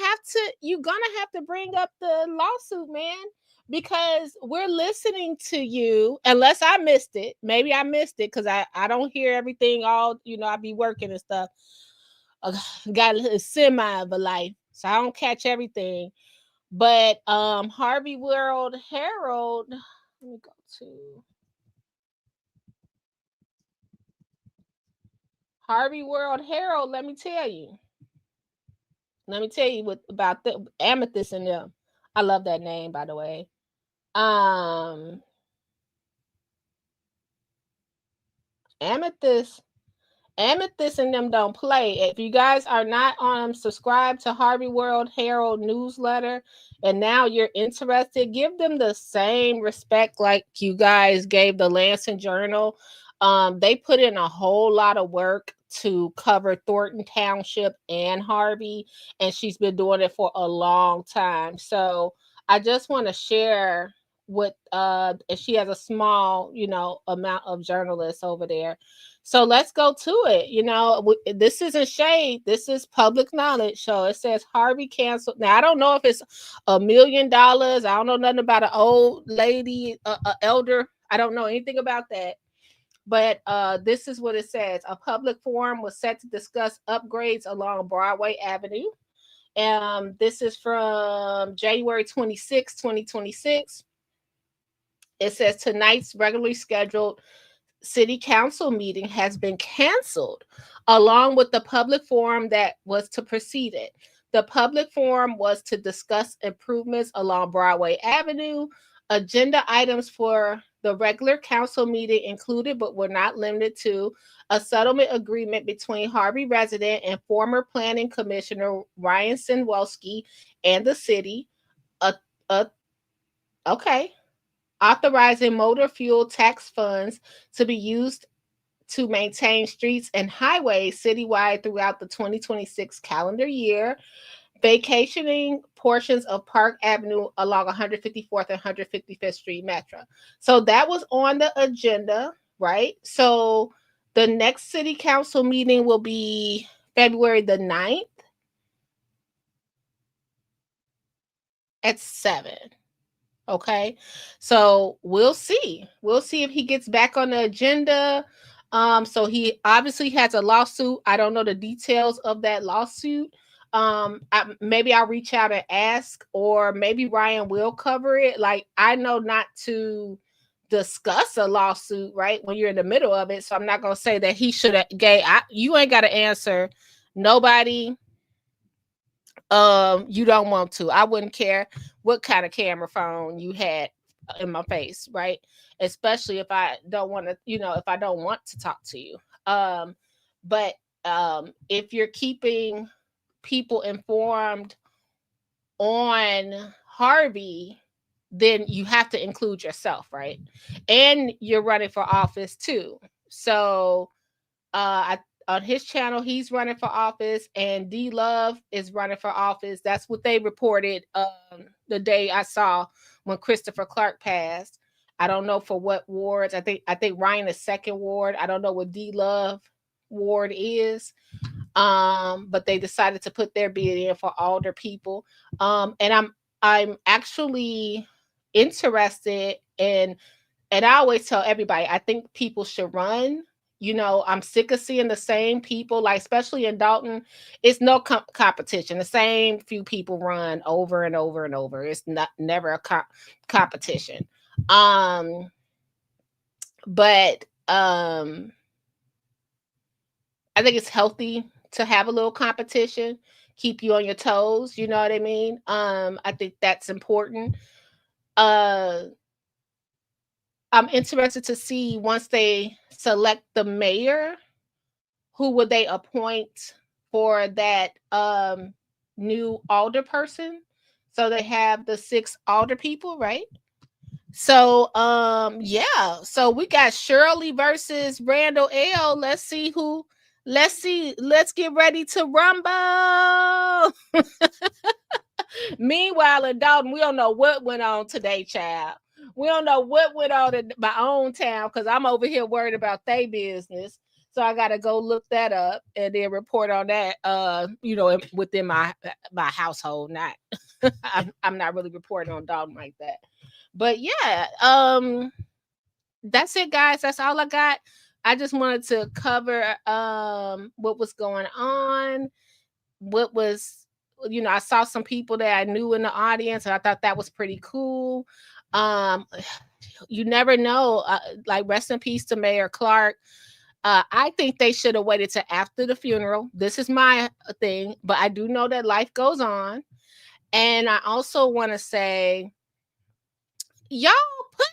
have to bring up the lawsuit, man, because we're listening to you. Unless I missed it. Maybe I missed it because I don't hear everything all, I be working and stuff. Got a semi of a life. So I don't catch everything. But Harvey World Herald. Let me go to Harvey World Herald. Let me tell you what about the Amethyst and them. I love that name, by the way. Amethyst and them don't play. If you guys are not subscribed to Harvey World Herald newsletter and now you're interested, give them the same respect like you guys gave the Lansing Journal. They put in a whole lot of work to cover Thornton Township and Harvey, and she's been doing it for a long time. So I just want to share with she has a small, amount of journalists over there. So let's go to it. This isn't shade. This is public knowledge. So it says Harvey canceled. Now, I don't know if it's $1 million. I don't know nothing about an old lady, elder. I don't know anything about that. But this is what it says. A public forum was set to discuss upgrades along Broadway Avenue. This is from January 26, 2026. It says tonight's regularly scheduled city council meeting has been canceled, along with the public forum that was to precede it. The public forum was to discuss improvements along Broadway Avenue. Agenda items for the regular council meeting included, but were not limited to, a settlement agreement between Harvey resident and former planning commissioner Ryan Sinwelski and the city. Authorizing motor fuel tax funds to be used to maintain streets and highways citywide throughout the 2026 calendar year, vacationing portions of Park Avenue along 154th and 155th Street Metro. So that was on the agenda, right? So the next city council meeting will be February the 9th at 7. Okay. So we'll see. We'll see if he gets back on the agenda. So he obviously has a lawsuit. I don't know the details of that lawsuit. Maybe I'll reach out and ask, or maybe Ryan will cover it. Like, I know not to discuss a lawsuit, right, when you're in the middle of it. So I'm not gonna say that he should have you ain't got to answer nobody. You don't want to. I wouldn't care what kind of camera phone you had in my face, right? Especially if I don't want to, if I don't want to talk to you. But if you're keeping people informed on Harvey, then you have to include yourself, right? And you're running for office too. So on his channel, he's running for office, and D Love is running for office. That's what they reported the day I saw when Christopher Clark passed. I don't know for what wards. I think Ryan is second ward. I don't know what D Love ward is. But they decided to put their bid in for alder people. And I'm actually interested in, and I always tell everybody, I think people should run. I'm sick of seeing the same people, like especially in Dalton. It's no competition. The same few people run over and over and over. It's never a competition. But I think it's healthy to have a little competition, keep you on your toes. You know what I mean? I think that's important. I'm interested to see, once they select the mayor, who would they appoint for that new alder person. So they have the 6 alder people, right? So yeah, so we got Shirley versus Randall L. Let's get ready to rumble. Meanwhile, in Dalton, we don't know what went on today, child. We don't know what went on in my own town, because I'm over here worried about their business. So I got to go look that up and then report on that, within my household. Not, I'm not really reporting on Dalton like that. But yeah, that's it, guys. That's all I got. I just wanted to cover what was going on. What was, I saw some people that I knew in the audience, and I thought that was pretty cool. You never know. Like, rest in peace to Mayor Clark. I think they should have waited to after the funeral. This is my thing, but I do know that life goes on. And I also want to say, y'all put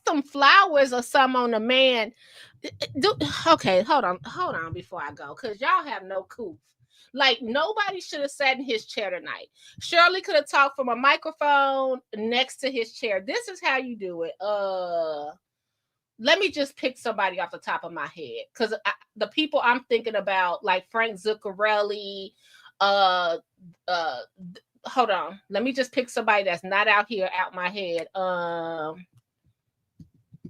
some flowers or something on the man. Okay, hold on before I go, because y'all have no coup. Like, nobody should have sat in his chair tonight. Shirley could have talked from a microphone next to his chair. This is how you do it. Let me just pick somebody off the top of my head, because the people I'm thinking about, like Frank Zuccarelli, hold on. Let me just pick somebody that's not out here out my head.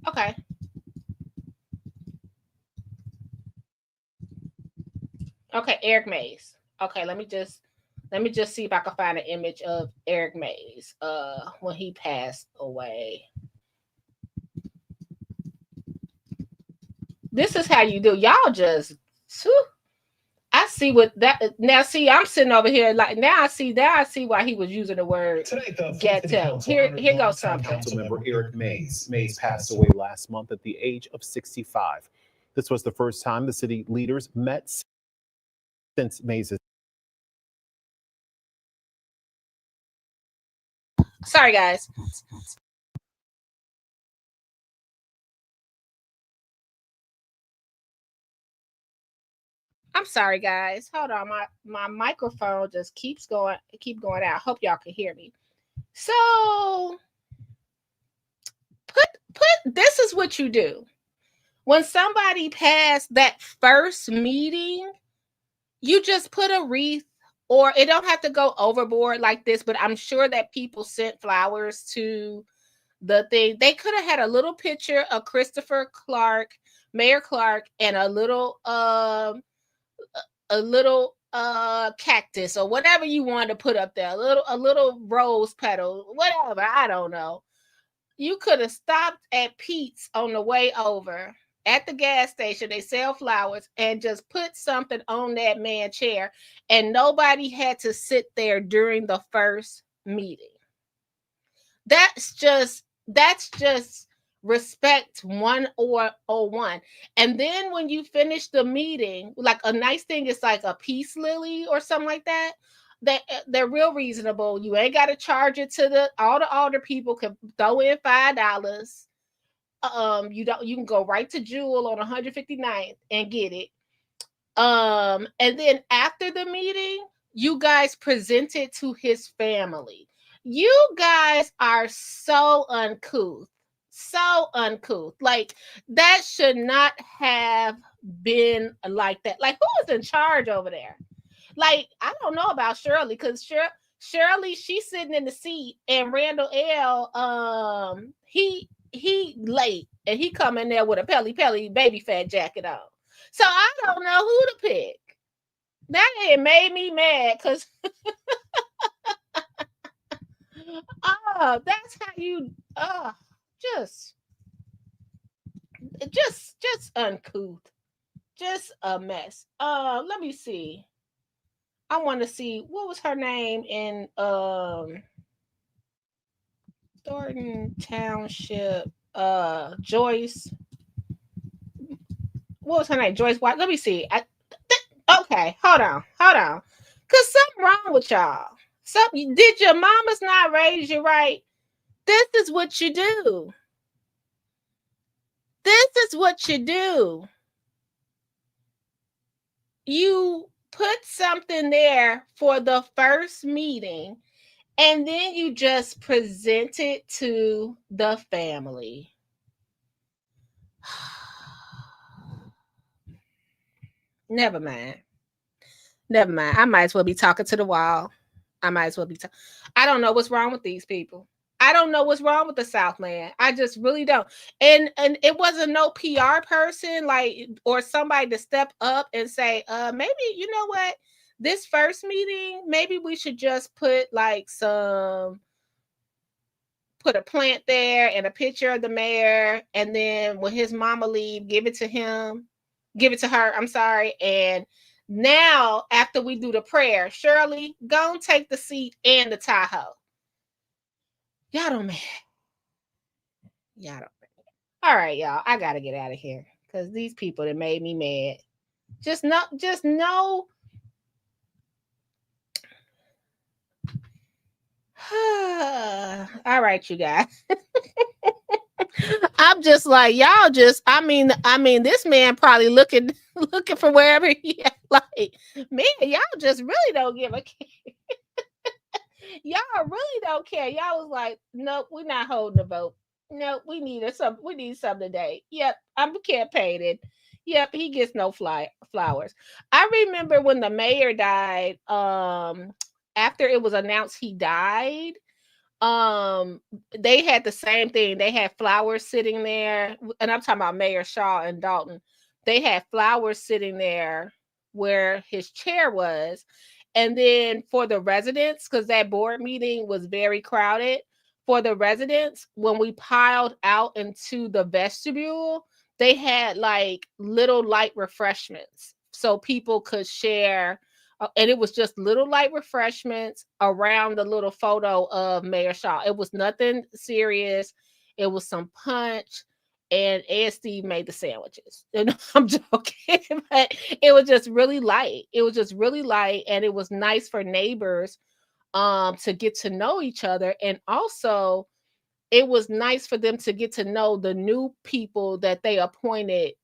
Okay. Okay, Eric Mays. Okay, let me just see if I can find an image of Eric Mays when he passed away. This is how you do. Y'all just I see what that now. See, I'm sitting over here like now. I see why he was using the word ghetto. Here goes something. Councilmember Eric Mays. Mays passed away last month at the age of 65. This was the first time the city leaders met since Mays. Sorry, guys. I'm sorry, guys. Hold on. My microphone just keep going out. Hope y'all can hear me. So put this is what you do. When somebody passed that first meeting, you just put a wreath, or it don't have to go overboard like this, but I'm sure that people sent flowers to the thing. They could have had a little picture of Christopher Clark, Mayor Clark, and a little cactus or whatever you wanted to put up there, a little rose petal, whatever, I don't know. You could have stopped at Pete's on the way over at the gas station. They sell flowers, and just put something on that man's chair, and nobody had to sit there during the first meeting. That's just respect 101. And then when you finish the meeting, like a nice thing is like a peace lily or something like that. They're real reasonable. You ain't got to charge it to all the older people can throw in $5. You can go right to Jewel on 159th and get it. And then after the meeting, you guys present it to his family. You guys are so uncouth. So uncouth. Like, that should not have been like that. Like, who is in charge over there? Like, I don't know about Shirley, because Shirley, she's sitting in the seat, and Randall L, he late, and he come in there with a Pelly baby fat jacket on. So I don't know who to pick. That it made me mad, because that's how you just uncouth. Just a mess. Let me see. I want to see what was her name in Thornton Township. Joyce. What was her name? Joyce White. Let me see. Okay, hold on. Cause something wrong with y'all. Something, did your mamas not raise you right? This is what you do. You put something there for the first meeting, and then you just present it to the family. Never mind. I might as well be talking to the wall. I don't know what's wrong with these people. I don't know what's wrong with the Southland. I just really don't. And it wasn't no PR person, like, or somebody to step up and say, maybe, you know what? This first meeting, maybe we should just put put a plant there and a picture of the mayor, and then when his mama leave, give it to her, I'm sorry. And now, after we do the prayer, Shirley, go and take the seat and the Tahoe. Y'all don't man. All right, y'all. I gotta get out of here, because these people that made me mad. Just know. All right, you guys. I'm just like, y'all just, I mean, this man probably looking for wherever he at. Like, man, y'all just really don't give a care. Y'all really don't care. Y'all was like, nope, we're not holding the vote. Nope, we need something today. Yep, I'm campaigning. Yep, he gets no flowers. I remember when the mayor died, after it was announced he died, they had the same thing. They had flowers sitting there, and I'm talking about Mayor Shaw and Dalton. They had flowers sitting there where his chair was. And then for the residents, because that board meeting was very crowded, for the residents, when we piled out into the vestibule, they had like little light refreshments so people could share. And it was just little light refreshments around the little photo of Mayor Shaw. It was nothing serious. It was some punch, and Ed Steve made the sandwiches. And I'm joking, but it was just really light. And it was nice for neighbors to get to know each other. And also, it was nice for them to get to know the new people that they appointed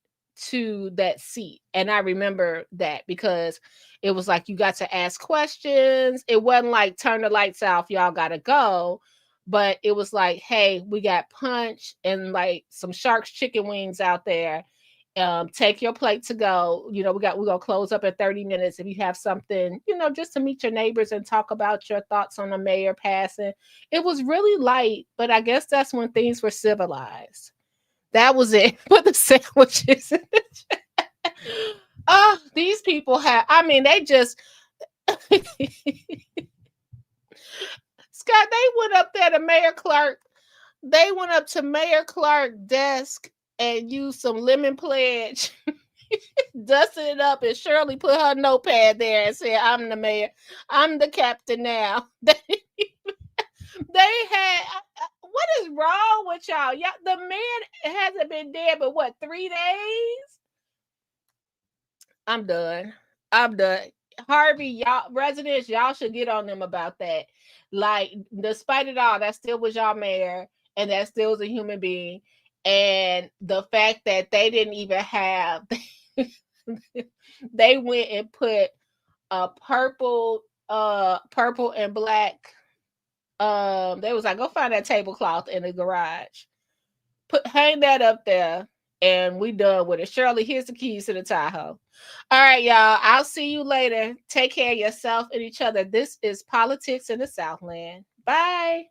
to that seat. And I remember that, because it was like you got to ask questions. It wasn't like turn the lights off, y'all gotta go. But it was like, hey, we got punch and like some Sharks chicken wings out there. Take your plate to go. You know, we're gonna close up at 30 minutes. If you have something, you know, just to meet your neighbors and talk about your thoughts on the mayor passing. It was really light, but I guess that's when things were civilized. That was it. Put the sandwiches in the chat. Oh, these people have, I mean, they just Scott, they went up there to Mayor Clark. They went up to Mayor Clark's desk and used some lemon pledge, dusted it up, and Shirley put her notepad there and said, I'm the mayor. I'm the captain now. They had, what is wrong with y'all? Yeah, the man hasn't been dead but what, 3 days? I'm done. Harvey, y'all residents, y'all should get on them about that. Like, despite it all, that still was y'all mayor, and that still was a human being. And the fact that they didn't even have, they went and put a purple and black. They was like, go find that tablecloth in the garage. Hang that up there, and we done with it. Shirley, here's the keys to the Tahoe. All right, y'all. I'll see you later. Take care of yourself and each other. This is Politics in the Southland. Bye.